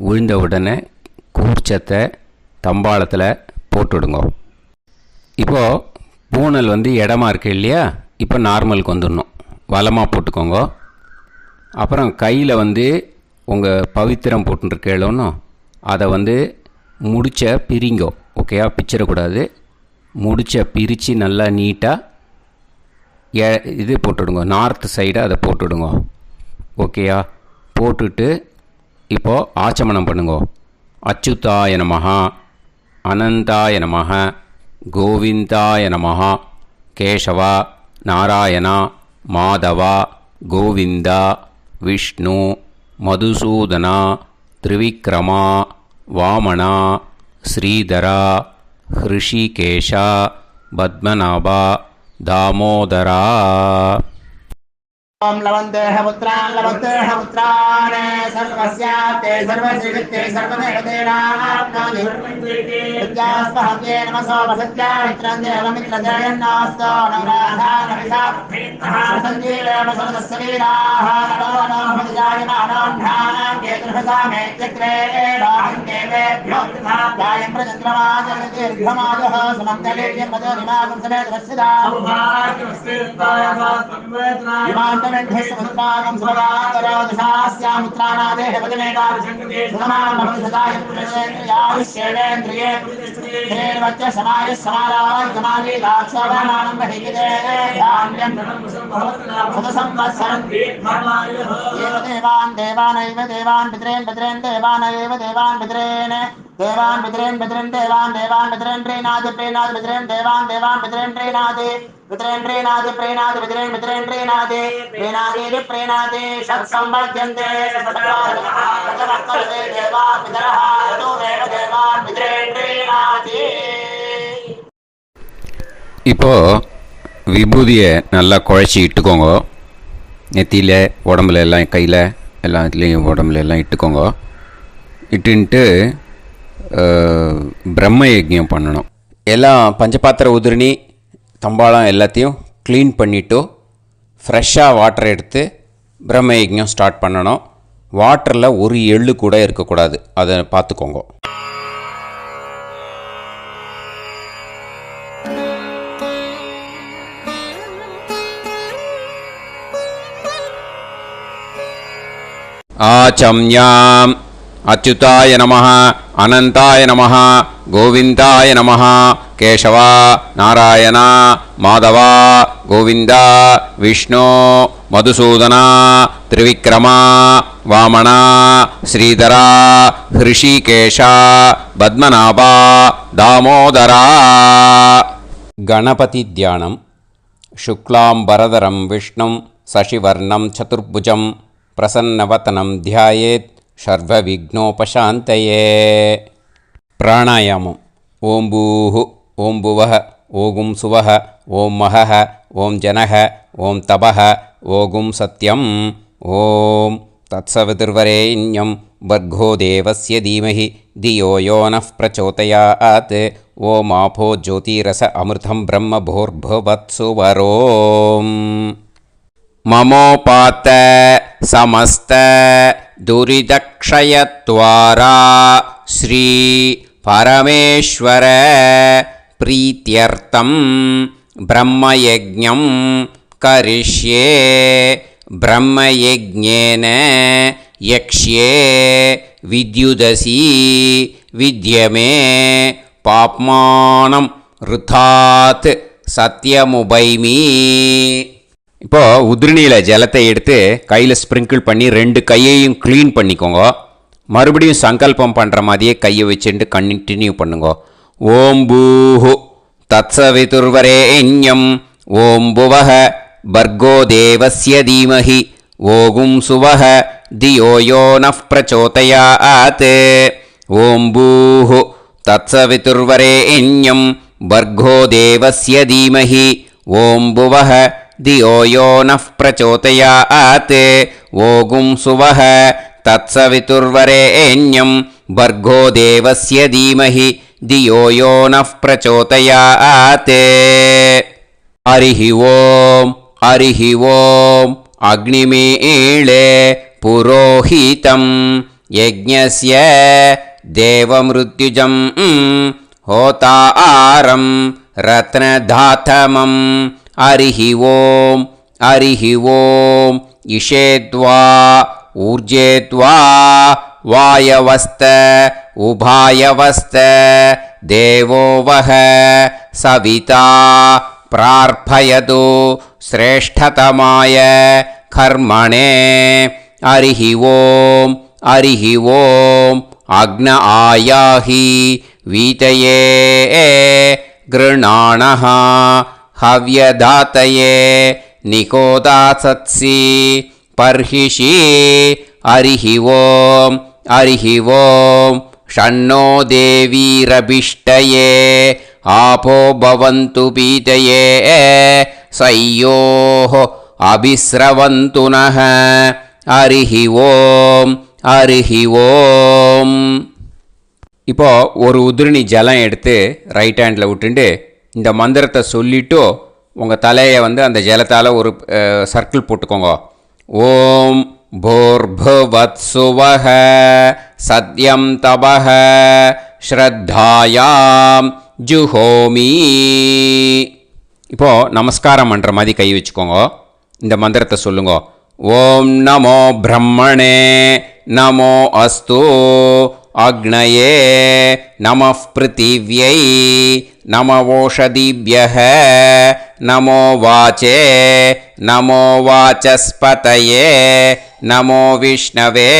விழுந்த உடனே கூர்ச்சத்தை தம்பாளத்தில் போட்டுவிடுங்கோ. இப்போது பூனல் இடமா இருக்கு இல்லையா? இப்போ நார்மலுக்கு வந்துடணும். வலமாக போட்டுக்கோங்க. அப்புறம் கையில் உங்கள் பவித்திரம் போட்டுருக்கேளோன்னு அதை முடிச்ச பிரிங்கோ. ஓகேயா? பிச்சிடக்கூடாது. முடிச்ச பிரித்து நல்லா நீட்டாக இது போட்டுவிடுங்க. நார்த் சைடு அதை போட்டுவிடுங்க. ஓகேயா? போட்டுட்டு இப்போது ஆச்சமனம் பண்ணுங்கோ. அச்சுதாய நமஹ, அனந்தாய நமஹ, கோவிந்தாய நமஹ, கேசவா, நாராயணா, மாதவா, கோவிந்தா, விஷ்ணு, மதுசூதனா, திரிவிக்ரமா, வாமனா, ஸ்ரீதரா, ஹிருஷிகேஷா, பத்மநாபா, தாமோதரா. ओम लवन्तेह पुत्रान् सर्वस्याते सर्वश्रीते सर्वदेवतेनाप्नोति विद्यास्पहव्ये नमसो वसत्या मित्रं देवमित्रजयन्नास्तो नवराधानविषाः सञ्जीवेम सर्वस्वीराः नमो भजायमानोऽन्धानां केतुर्भसामे चक्रे देवेभ्यो गायं प्रचन्द्रमाजगदीर्घमाजः समन्तलेयं मदोनिमागं समेत वत्सदा समुद्रागं सुभगाकरोदशास्यामुत्राणादेह वदनेकाभिषङ्कृते सुधमानमभिषदाय पुरुषेन्द्रियाविश्येवेन्द्रिये श्रेर्वच्च समायः समाराय समाली दाक्षाभामानं महिगिते धान्यं सदसंवत्सरं एव देवानैव देवान् पितॄन् पितॄन् देवानैव देवान् पितॄन् देवान् पितॄन् पितॄन् देवान् पितॄन् प्रीणाति पितॄन् देवान् पितॄन् प्रीणाति पितॄन् प्रीणाति पितॄन् प्रीणाति प्रीणाति षट्संवर्ध्यन्ते देवा पितरः ऋतुमेव देवान् पितॄन् प्रीणाति. இப்போ விபூதியை நல்லா குழச்சி இட்டுக்கோங்க. நெத்தியில், உடம்புல எல்லாம், கையில் எல்லாம் இதுலேயும் உடம்புல எல்லாம் இட்டுக்கோங்க. இட்டுன்ட்டு பிரம்ம யஜ்ஞம் பண்ணணும். எல்லாம் பஞ்சபாத்திர உதிரணி தம்பாளம் எல்லாத்தையும் க்ளீன் பண்ணிவிட்டு ஃப்ரெஷ்ஷாக வாட்டர் எடுத்து பிரம்ம யஜ்ஞம் ஸ்டார்ட் பண்ணணும். வாட்டரில் ஒரு எள்ளு கூட இருக்கக்கூடாது. அதை பார்த்துக்கோங்க. ஆச்சம்யாம் அச்சுதாய நமஹ, அனந்தாய நமஹ, கோவிந்தாய நமஹ, கேசவா, நாராயணா, மாதவா, கோவிந்தா, விஷ்ணு, மதுசூதனா, திரிவிக்ரமா, வாமனா, ஸ்ரீதரா, ஹிருஷிகேஷா, பத்மநாபா, தாமோதரா. கணபதி தியானம். சுக்லாம்பரதரம் விஷ்ணும் சசிவர்ணம் சதுர்புஜம் பிரசன்னவதனம் தியாயேத் சர்வவிக்னோபசாந்தயே. பிராணாயாமம். ஓம் பூஹு, ஓம் புவஹ, ஓகும் சுவஹ, ஓம் மஹஹ, ஓம் ஜனஹ, ஓம் தபஹ, ஓகும் சத்யம். ஓம் தத்சவிதுர்வரேண்யம் வர்கோ தேவஸ்ய தீமஹி தியோ யோ நः பிரச்சோதயாத். ஓம் ஆபோ ஜோதிரஸ அமிர்தம் பிரம்ம பூர்புவத்சு வரோம். மமோபாத்த சமஸ்த துரிதக்ஷயத்வாரா ஸ்ரீ பரமேஸ்வர பிரீத்யர்த்தம் பிரம்மயஜ்ஞம் கரிஷ்யே. பிரம்மயஜ்ஞேன யக்ஷ்யே வித்யுதசி வித்யமே பாப்மானம் ருதாத் சத்யமுபைமி. இப்போ உதிரணியில் ஜலத்தை எடுத்து கையில் ஸ்ப்ரிங்கிள் பண்ணி 2 கையையும் க்ளீன் பண்ணிக்கோங்க. மறுபடியும் சங்கல்பம் பண்ணுற மாதிரியே கையை வச்சுட்டு கண்டினியூ பண்ணுங்க. ஓம் பூஹு தத்சவிதுர்வரேண்யம் ஓம் புவஹ பர்கோ தேவஸ்ய தீமஹி ஓகும் சுவஹ தியோ யோ நஃப் பிரச்சோதயாத். ஓம் பூஹு தத்சவிதுர்வரேண்யம் பர்கோ தேவஸ்ய தீமஹி ஓம் புவஹ தியோ யோ நஃப் பிரச்சோதயாத். ஓகும் சுவஹ தத்சவிதுர்வரேண்யம் பர்கோ தேவஸ்ய தீமஹி தியோ யோ நஃப் பிரச்சோதயாத். ஹரிஹி ஓம் ஹரிஹி ஓம் அக்னிமீளே புரோஹிதம் யஜ்ஞஸ்ய தேவமிருத்யுஜம் ஹோதாரம் ரத்னதாத்தமம். ஹரிஹி ஓம் ஹரிஹி ஓம் இஷேத்வா ஊர்ஜேத்வா வாயவஸ்த உபாயவஸ்த தேவோ வஹ சவிதா பிரார்ப்பயது ஸ்ரேஷ்டதமாய கர்மணே. ஹரிஹி ஓம் ஹரிஹி ஓம் அக்ன ஆயாஹி வீதயே கிருணாணஹ ஹவ்யதாத்தயே நிகோதாசத்சி பர்ஹிஷி. ஹரிஹி ஓம் ஹரிஹி ஓம் ஷன்னோ தேவீரபிஷ்டயே ஆபோ பவந்து பீதயே சய்யோஹ அபிஸ்ரவந்து நஹ. ஹரிஹி ஓம் ஹரிஹி ஓம். இப்போ ஒரு உதிரணி ஜலம் எடுத்து ரைட் ஹேண்டில் விட்டுண்டு இந்த மந்திரத்தை சொல்லிவிட்டு உங்கள் தலையை அந்த ஜலத்தால் ஒரு சர்க்கிள் போட்டுக்கோங்க. ஓம் भूर्भुवत्सुवः सत्यं तपः ஸ்ரத்தாயாம் ஜுஹோமி. இப்போது நமஸ்காரம் பண்ணுற மாதிரி கை வச்சுக்கோங்க. இந்த மந்திரத்தை சொல்லுங்க. ஓம் நமோ பிரம்மணே நமோ அஸ்து அக்னயே நமः பிருத்திவ்யை நமவோஷதிभ्यः நமோ வாச்சே நமோ வாசஸ்பதயே நமோ விஷ்ணவே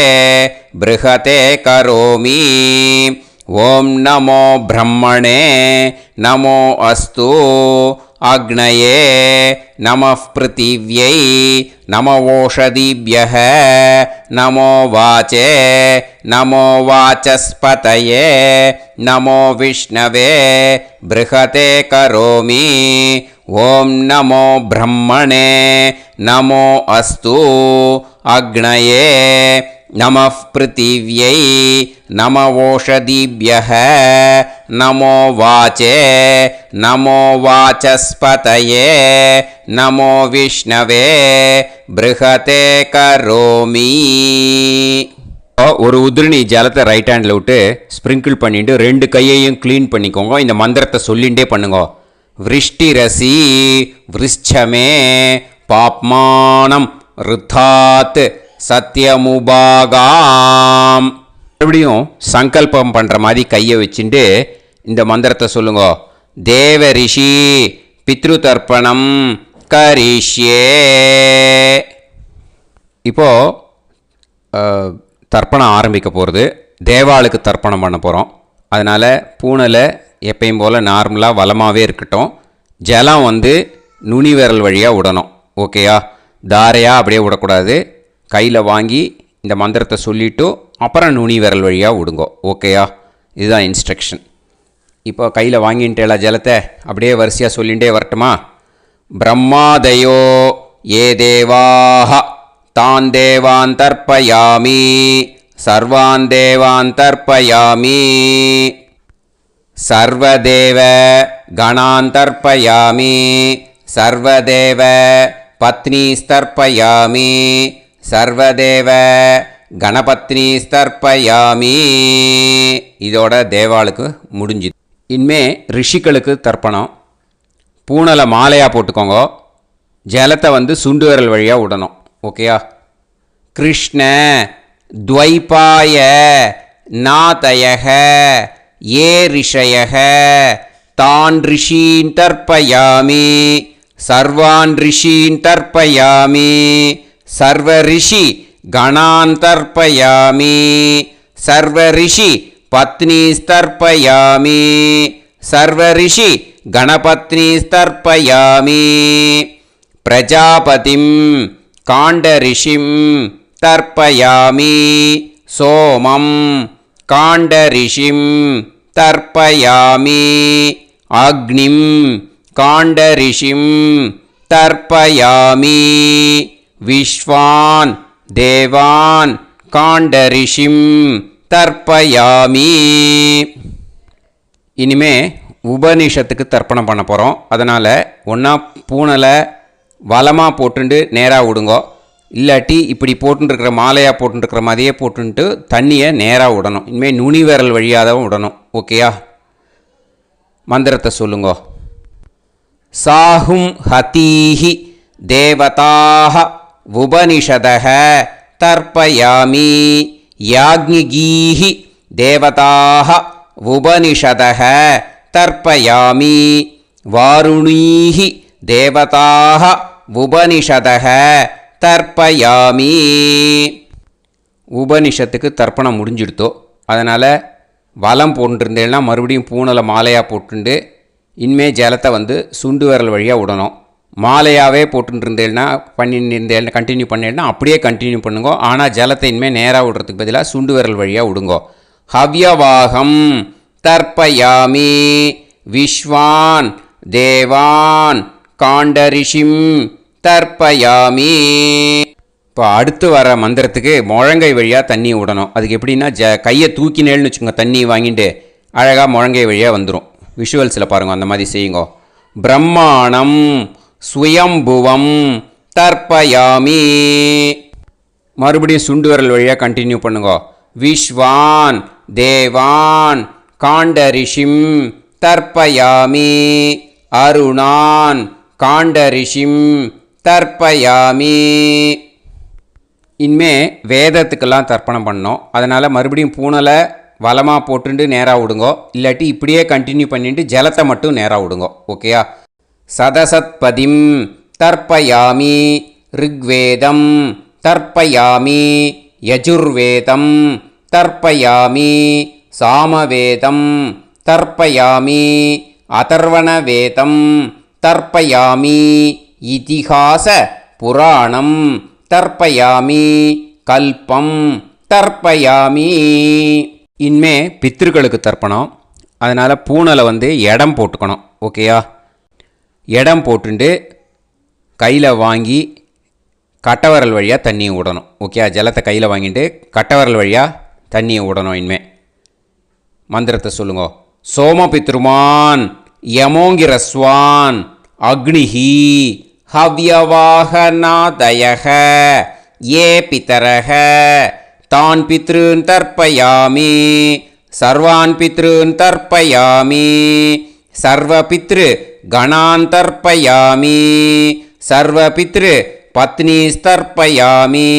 ப்ருஹதே கரோமி. ஓம் நமோ பிரம்மணே நமோ அஸ்து அக்னயே நமः பிருத்திவ்யை நமவோஷதிभ्यः நமோ வாச்சே நமோ வாசஸ்பதயே நமோ விஷ்ணவே ப்ருஹதே கரோமி. ஓம் நமோ பிரம்மணே நமோ அஸ்து அக்னயே நமः பிருத்திவ்யை நமவோஷதிभ्यः நமோ வாச்சே நமோ வாசஸ்பதயே நமோ விஷ்ணவே ப்ருஹதே கரோமி. ஒரு உதிரணி ஜலத்தை ரைட் ஹேண்டில் விட்டு ஸ்ப்ரிங்கிள் பண்ணிட்டு 2 கையையும் க்ளீன் பண்ணிக்கோங்க. இந்த மந்திரத்தை சொல்லிகிட்டே பண்ணுங்க. விருஷ்டிரசி விருஷ்சமே பாப்மானம் ருத்தாத் சத்யமுபாகாம். மறுபடியும் சங்கல்பம் பண்ணுற மாதிரி கையை வச்சுட்டு இந்த மந்திரத்தை சொல்லுங்க. தேவ ரிஷி பித்ரு தர்ப்பணம் கரிஷ்யே. இப்போது தர்ப்பணம் ஆரம்பிக்க போகிறது. தேவாளுக்கு தர்ப்பணம் பண்ண போகிறோம். அதனால் பூனையில் எப்பயும் போல் நார்மலாக வளமாகவே இருக்கட்டும். ஜலம் நுனி விரல் வழியாக விடணும். ஓகேயா? தாரையாக அப்படியே விடக்கூடாது. கையில் வாங்கி இந்த மந்திரத்தை சொல்லிவிட்டு அப்புறம் நுனி விரல் வழியாக விடுங்கோ. ஓகேயா? இதுதான் இன்ஸ்ட்ரக்ஷன். இப்போ கையில் வாங்கிட்டேல ஜலத்தை அப்படியே வரிசையாக சொல்லிகிட்டே வரட்டுமா? பிரம்மாதயோ ஏ தேவாஹ தான் தேவான் தர்ப்பயாமி சர்வான் தேவான் தர்ப்பயாமி சர்வதேவ கணான் தர்ப்பயாமி சர்வதேவ பத்னீஸ்தர்ப்பயாமி சர்வதேவ கணபத்னி ஸ்தர்ப்பயாமி. இதோட தேவாளுக்கு முடிஞ்சுது. இனிமே ரிஷிகளுக்கு தர்ப்பணம். பூனலை மாலையாக போட்டுக்கோங்க. ஜலத்தை சுண்டு விரல் வழியாக விடணும். ஓகேயா? கிருஷ்ண द्वैपाय नातयः ये ऋषयः तान् ऋषीन् तर्पयामि सर्वान् ऋषीन् तर्पयामि सर्वऋषि गणान् तर्पयामि सर्वऋषि पत्नीस्तर्पयामि सर्वऋषि गणपत्नीस्तर्पयामि प्रजापतिं काण्डऋषिं तर्पयामि सोमं काण्डऋषिं तर्पयामि अग्निं काण्डऋषिं तर्पयामि विश्वान् देवान् काण्डऋषिं तर्पयामि இனிமே உபனிஷத்துக்கு தர்ப்பணம் பண்ண போகிறோம். அதனால் ஒன்றா பூனலை வலமாக போட்டுண்டு நேராக விடுங்கோ, இல்லாட்டி இப்படி போட்டுருக்கிற மாலையாக போட்டுருக்கிற மாதிரியே போட்டுன்ட்டு தண்ணியை நேராக விடணும். இனிமேல் நுனி விரல் வழியாக தான் விடணும். ஓகேயா? மந்திரத்தை சொல்லுங்கோ. சாஹும் ஹதீஹி தேவதாக உபனிஷதக தர்ப்பயாமி யாக்ஞிகீஹி தேவதாக உபனிஷதக தர்ப்பயாமி வாருணீஹி தேவதாக உபனிஷதக தர்ப்பயாமி. உபனிஷத்துக்கு தர்ப்பணம் முடிஞ்சிடுத்தோ, அதனால் வலம் போட்டுருந்தேன்னா மறுபடியும் பூனலை மாலையாக போட்டுண்டு இனிமே ஜலத்தை வந்து சுண்டு விரல் வழியாக விடணும். மாலையாகவே போட்டுருந்தேன்னா பண்ணியிருந்தேன் கண்டினியூ பண்ணேன்னா அப்படியே கண்டினியூ பண்ணுங்கோ. ஆனால் ஜலத்தை இனிமேல் நேராக விடுறதுக்கு பதிலாக சுண்டு விரல் வழியாக விடுங்கோ. ஹவ்யவாகம் தர்ப்பயாமி விஸ்வான் தேவான் காண்டரிஷிம் தர்ப்பயாமி. இப்போ அடுத்து வர மந்திரத்துக்கு முழங்கை வழியாக தண்ணி விடணும். அதுக்கு எப்படின்னா கையை தூக்கினேன்னு வச்சுக்கோங்க, தண்ணி வாங்கிட்டு அழகாக முழங்கை வழியாக வந்துடும். விஷுவல்ஸில் பாருங்கள், அந்த மாதிரி செய்யுங்கோ. பிரம்மாணம் சுயம்புவம் தர்ப்பயாமி. மறுபடியும் சுண்டு விரல் வழியாக கண்டினியூ பண்ணுங்கோ. விஸ்வான் தேவான் காண்டரிஷிம் தர்ப்பயாமி அருணான் காண்டரிஷிம் தர்ப்பயாமி. இனிமே வேதத்துக்கெல்லாம் தர்ப்பணம் பண்ணோம். அதனால் மறுபடியும் பூனலை வலமாக போட்டுட்டு நேராக விடுங்கோ, இல்லாட்டி இப்படியே கண்டினியூ பண்ணிட்டு ஜலத்தை மட்டும் நேராக விடுங்கோ. ஓகேயா? சதசத்பதிம் தர்ப்பயாமி ரிக்வேதம் தர்ப்பயாமி யஜுர்வேதம் தர்ப்பயாமி சாமவேதம் தர்ப்பயாமி அதர்வணவேதம் தர்ப்பயாமி இதிஹாச புராணம் தர்ப்பயாமி கல்பம் தர்ப்பயாமி. இனிமே பித்ருக்களுக்கு தர்ப்பணம். அதனால் பூனலை வந்து இடம் போட்டுக்கணும். ஓகேயா? இடம் போட்டுண்டு கையில் வாங்கி கட்டவரல் வழியாக தண்ணியை விடணும். ஓகே? ஜலத்தை கையில் வாங்கிட்டு கட்டவரல் வழியாக தண்ணியை விடணும். இனிமே மந்திரத்தை சொல்லுங்க. சோமபித்ருமான் யமோங்கிரஸ்வான் அக்னிஹி ஹவ்யவாகநாதயக ஏ பிதரக தான் பித்ருன் தர்ப்பயாமி சர்வான் பித்ருன் தர்ப்பயாமி சர்வபித்ரு கணான் தர்ப்பயாமி சர்வபித்ரு பத்னிஸ்தர்ப்பயாமி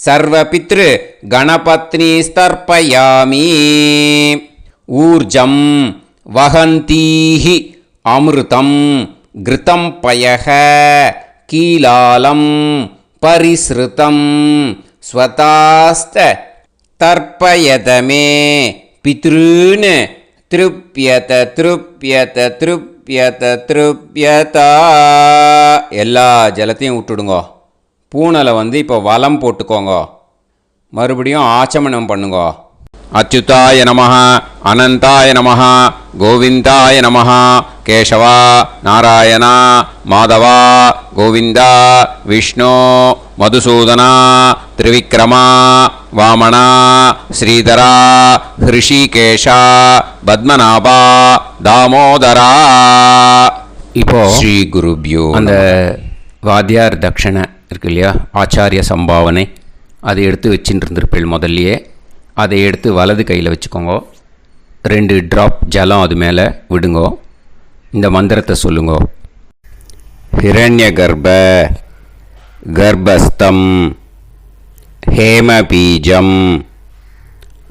சர்வபித்ரு கணபத்னிஸ்தர்ப்பயாமி. ஊர்ஜம் வஹந்தீஹி அமிர்தம் கிருதம் பயக கீலாலம் பரிஸ்ருதம் ஸ்வதாஸ்த தர்ப்பயதமே பித்ருன் திருப்யத திருப்யத திருப்யத திருப்யதா. எல்லா ஜலத்தையும் விட்டுடுங்கோ. பூனலை வந்து இப்போ வலம் போட்டுக்கோங்க. மறுபடியும் ஆச்சமனம் பண்ணுங்கோ. அச்சுதாய நமஹ அனந்தாய நமஹ கோவிந்தாய நமஹ கேசவா நாராயணா மாதவா கோவிந்தா விஷ்ணு மதுசூதனா திரிவிக்ரமா வாமனா ஸ்ரீதரா ஹிருஷிகேஷா பத்மநாபா தாமோதரா. இப்போ ஸ்ரீ குருப்யோ. அந்த வாத்தியார் தட்சணை இருக்கு இல்லையா, ஆச்சாரிய சம்பாவனை, அதை எடுத்து வச்சுட்டு இருந்திருப்பேள் முதல்லையே. அதை எடுத்து வலது கையில் வச்சுக்கோங்க. 2 ட்ராப் ஜலம் அது மேலே விடுங்கோ. இந்த மந்திரத்தை சொல்லுங்கோ. ஹிரண்ய கர்ப்ப கர்ப்பஸ்தம் हेमबीजं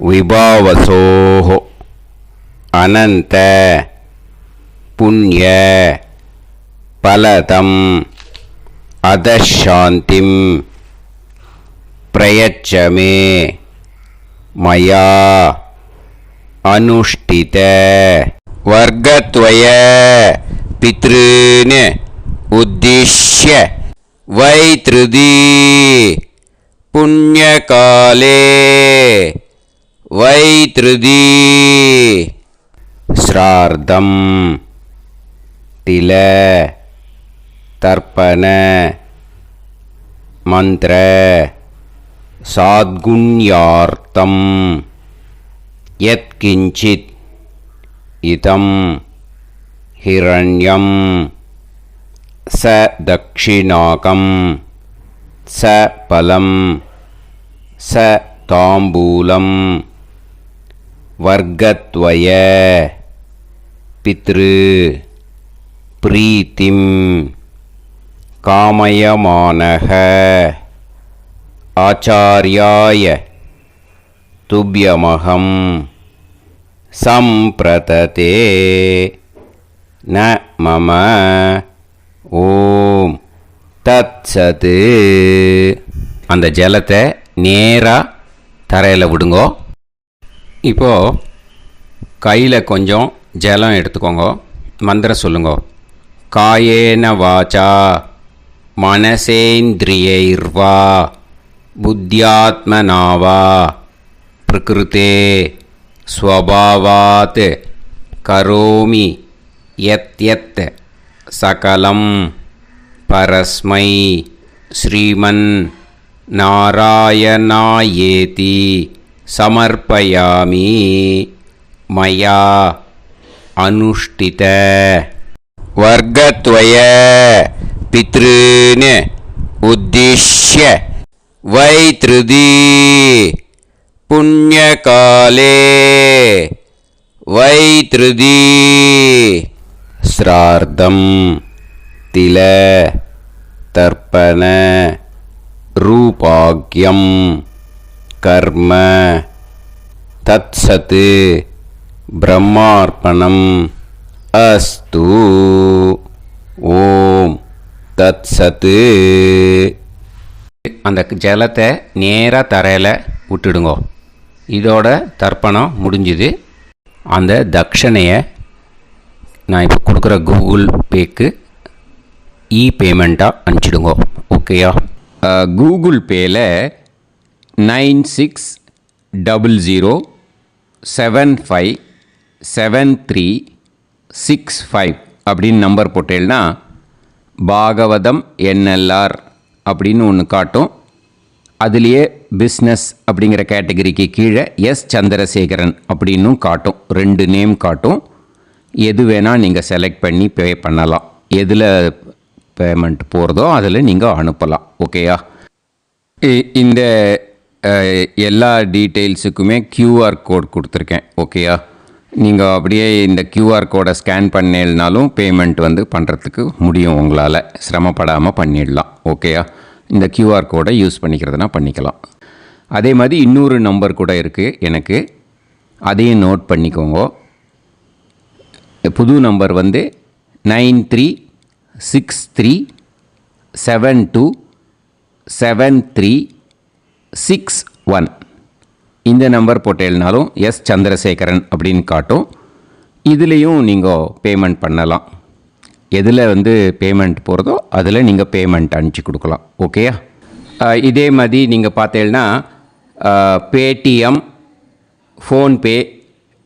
विभावसोः अनन्त पुण्य फलदम् अधशान्तिं प्रयच्छ मे मया अनुष्ठित वर्गद्वय पितॄन् उद्दिश्य वैतृदी पुण्यकाले वैतृदी श्रार्धं तिल तर्पण मंत्र साद्गुण्यार्थं यत्किंचित् इदं हिरण्यं स दक्षिणाकं स फलं स ताम्बूलं वर्गद्वय पितृ प्रीतिं कामयमानः आचार्याय तुभ्यमहं सम्प्रदते न मम ஓம் தத்சது. அந்த ஜலத்தை நேராக தரையில் விடுங்கோ. இப்போது கையில் கொஞ்சம் ஜலம் எடுத்துக்கோங்க. மந்திரம் சொல்லுங்க. காயேன வாச்சா மனசேந்திரியைர்வா புத்தியாத்மனாவா பிரகிருதே ஸ்வபாவாத் கரோமி யத் யத் சகலம் பரஸ்மை ஸ்ரீமன் நாராயணாயேதி சமர்ப்பயாமி மயா அனுஷ்டித வர்கத்வய பித்ருன் உத்திஷ்ய வைத்ருதி புண்ணியகாலே வைத்ருதி श्रार्धं तिल तर्पण रूपाग्यं कर्म तत्सत् ब्रह्मार्पणम् अस्तु. ஓம் தத்சத். அந்த ஜலத்தை நேராக தரையில் விட்டுடுங்கோ. இதோட தர்ப்பணம் முடிஞ்சுது. அந்த தட்சணையை நான் இப்போ கொடுக்குற கூகுள் பேக்கு பேமெண்ட்டாக அனுப்பிச்சிடுங்கோ. ஓகேயா? கூகுள் பேயில் 9600757365 அப்படின்னு நம்பர் போட்டேன்னா பாகவதம் NLR அப்படின்னு ஒன்று காட்டும். அதுலேயே பிஸ்னஸ் அப்படிங்கிற கேட்டகரிக்கு கீழே எஸ் சந்திரசேகரன் அப்படின்னும் காட்டும். 2 நேம் காட்டும். எது வேணால் நீங்கள் செலக்ட் பண்ணி பே பண்ணலாம். எதில் பேமெண்ட் போகிறதோ அதில் நீங்கள் அனுப்பலாம். ஓகேயா? இந்த எல்லா டீட்டெயில்ஸுக்குமே QR கோட் கொடுத்துருக்கேன். ஓகேயா? நீங்கள் அப்படியே இந்த QR கோடை ஸ்கேன் பண்ணேனாலும் பேமெண்ட் பண்ணுறதுக்கு முடியும். உங்களால் சிரமப்படாமல் பண்ணிடலாம். ஓகேயா? இந்த QR கோடை யூஸ் பண்ணிக்கிறதுனா பண்ணிக்கலாம். அதே மாதிரி இன்னொரு நம்பர் கூட இருக்குது எனக்கு. அதையும் நோட் பண்ணிக்கோங்க. புது நம்பர் 9363727361. இந்த நம்பர் போட்டேனாலும் எஸ் சந்திரசேகரன் அப்படின்னு காட்டும். இதுலேயும் நீங்கள் பேமெண்ட் பண்ணலாம். எதில் பேமெண்ட் போகிறதோ அதில் நீங்கள் பேமெண்ட் அனுப்பிச்சி கொடுக்கலாம். ஓகேயா? இதே மாதிரி நீங்கள் பார்த்தேன்னா பேடிஎம், ஃபோன்பே,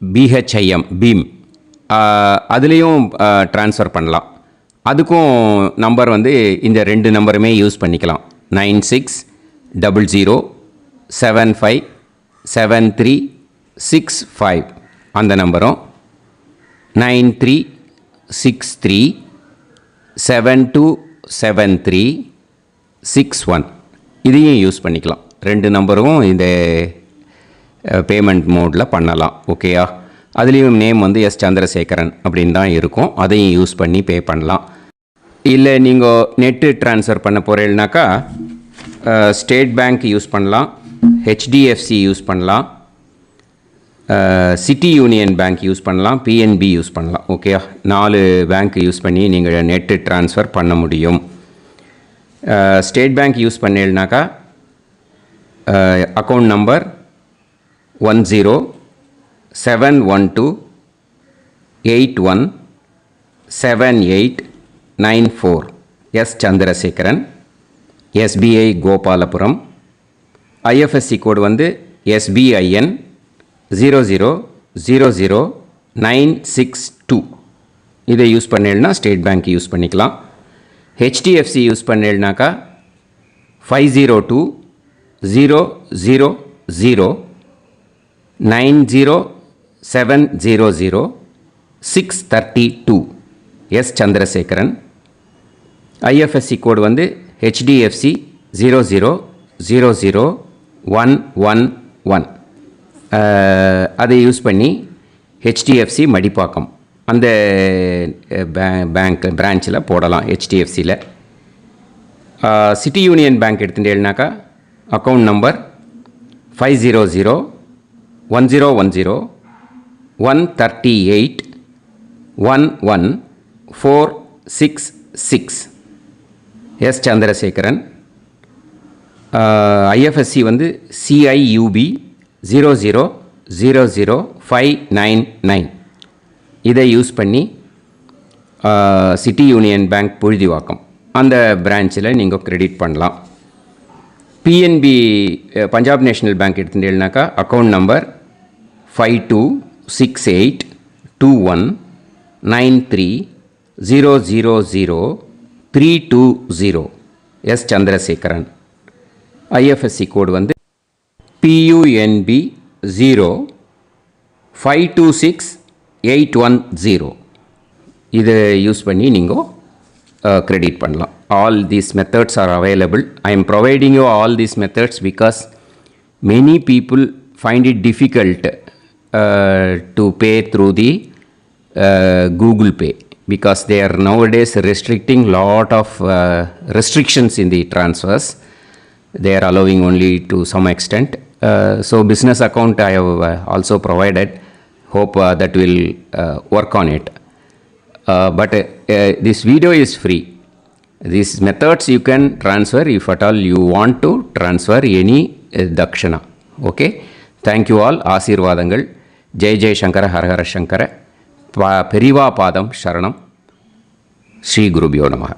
பிஹெச்ஐஎம் பீம் அதுலேயும் ட்ரான்ஸ்ஃபர் பண்ணலாம். அதுக்கும் நம்பர் இந்த 2 நம்பருமே யூஸ் பண்ணிக்கலாம். 9600757365 அந்த நம்பரும் 9363727361 இதையும் யூஸ் பண்ணிக்கலாம். 2 நம்பரும் இந்த பேமெண்ட் மோடில் பண்ணலாம். ஓகேயா? அதுலேயும் நேம் எஸ் சந்திரசேகரன் அப்படின்னு தான் இருக்கும். அதையும் யூஸ் பண்ணி பே பண்ணலாம். இல்லை நீங்கள் நெட்டு ட்ரான்ஸ்ஃபர் பண்ண போகிறீங்கனாக்கா ஸ்டேட் பேங்க் யூஸ் பண்ணலாம். ஹெச்டிஎஃப்சி யூஸ் பண்ணலாம், சிட்டி யூனியன் பேங்க் யூஸ் பண்ணலாம், பிஎன்பி யூஸ் பண்ணலாம். ஓகே, 4 பேங்க் யூஸ் பண்ணி நீங்கள் நெட்டு ட்ரான்ஸ்ஃபர் பண்ண முடியும். ஸ்டேட் பேங்க் யூஸ் பண்ணீங்கனாக்கா account number 1071281789 S Chandrasekaran, SBI Gopalapuram. IFSC code வந்து SBIN 0000962. இதை யூஸ் பண்ணீங்கன்னா ஸ்டேட் பேங்க் யூஸ் பண்ணிக்கலாம். ஹெச்டிஎஃப்சி யூஸ் பண்ணீங்கனாக்கா 502000900700 எஸ் சந்திரசேகரன். ஐஎஃப்எஸ்சி கோடு வந்து HDFC 0000111. அதை யூஸ் பண்ணி HDFC மடிப்பாக்கம் அந்த பேங்க் பிரான்ச்சில் போடலாம். HDFCயில் சிட்டி யூனியன் பேங்க் எடுத்துட்டேன்னாக்கா account number 5001010381146 S Chandrasekaran. IFSC வந்து CIUB 0000599. இதை யூஸ் பண்ணி சிட்டி யூனியன் பேங்க் புழுதிவாக்கம் அந்த பிரான்ச்சில் நீங்கள் கிரெடிட் பண்ணலாம். பிஎன்பி பஞ்சாப் நேஷ்னல் பேங்க் எடுத்துட்டேன்னாக்கா account number 52682193000320 S Chandrasekaran. IFSC code வந்து PUNB 0526810. இதை யூஸ் பண்ணி நீங்கள் கிரெடிட் பண்ணலாம். All these methods are available. I am providing you all these methods because many people find it difficult to pay through the Google Pay because they are nowadays restricting lot of restrictions in the transfers. They are allowing only to some extent. So business account I have also provided. Hope that will work on it. But this video is free. These methods you can transfer if at all you want to transfer any dakshana. Okay. Thank you all. ஆசீர்வாதங்கள். ஜெய் ஜெய் சங்கர ஹரஹர சங்கர. பெரிவா பாதம் சரணம். ஸ்ரீ குருபியோ நமஹ.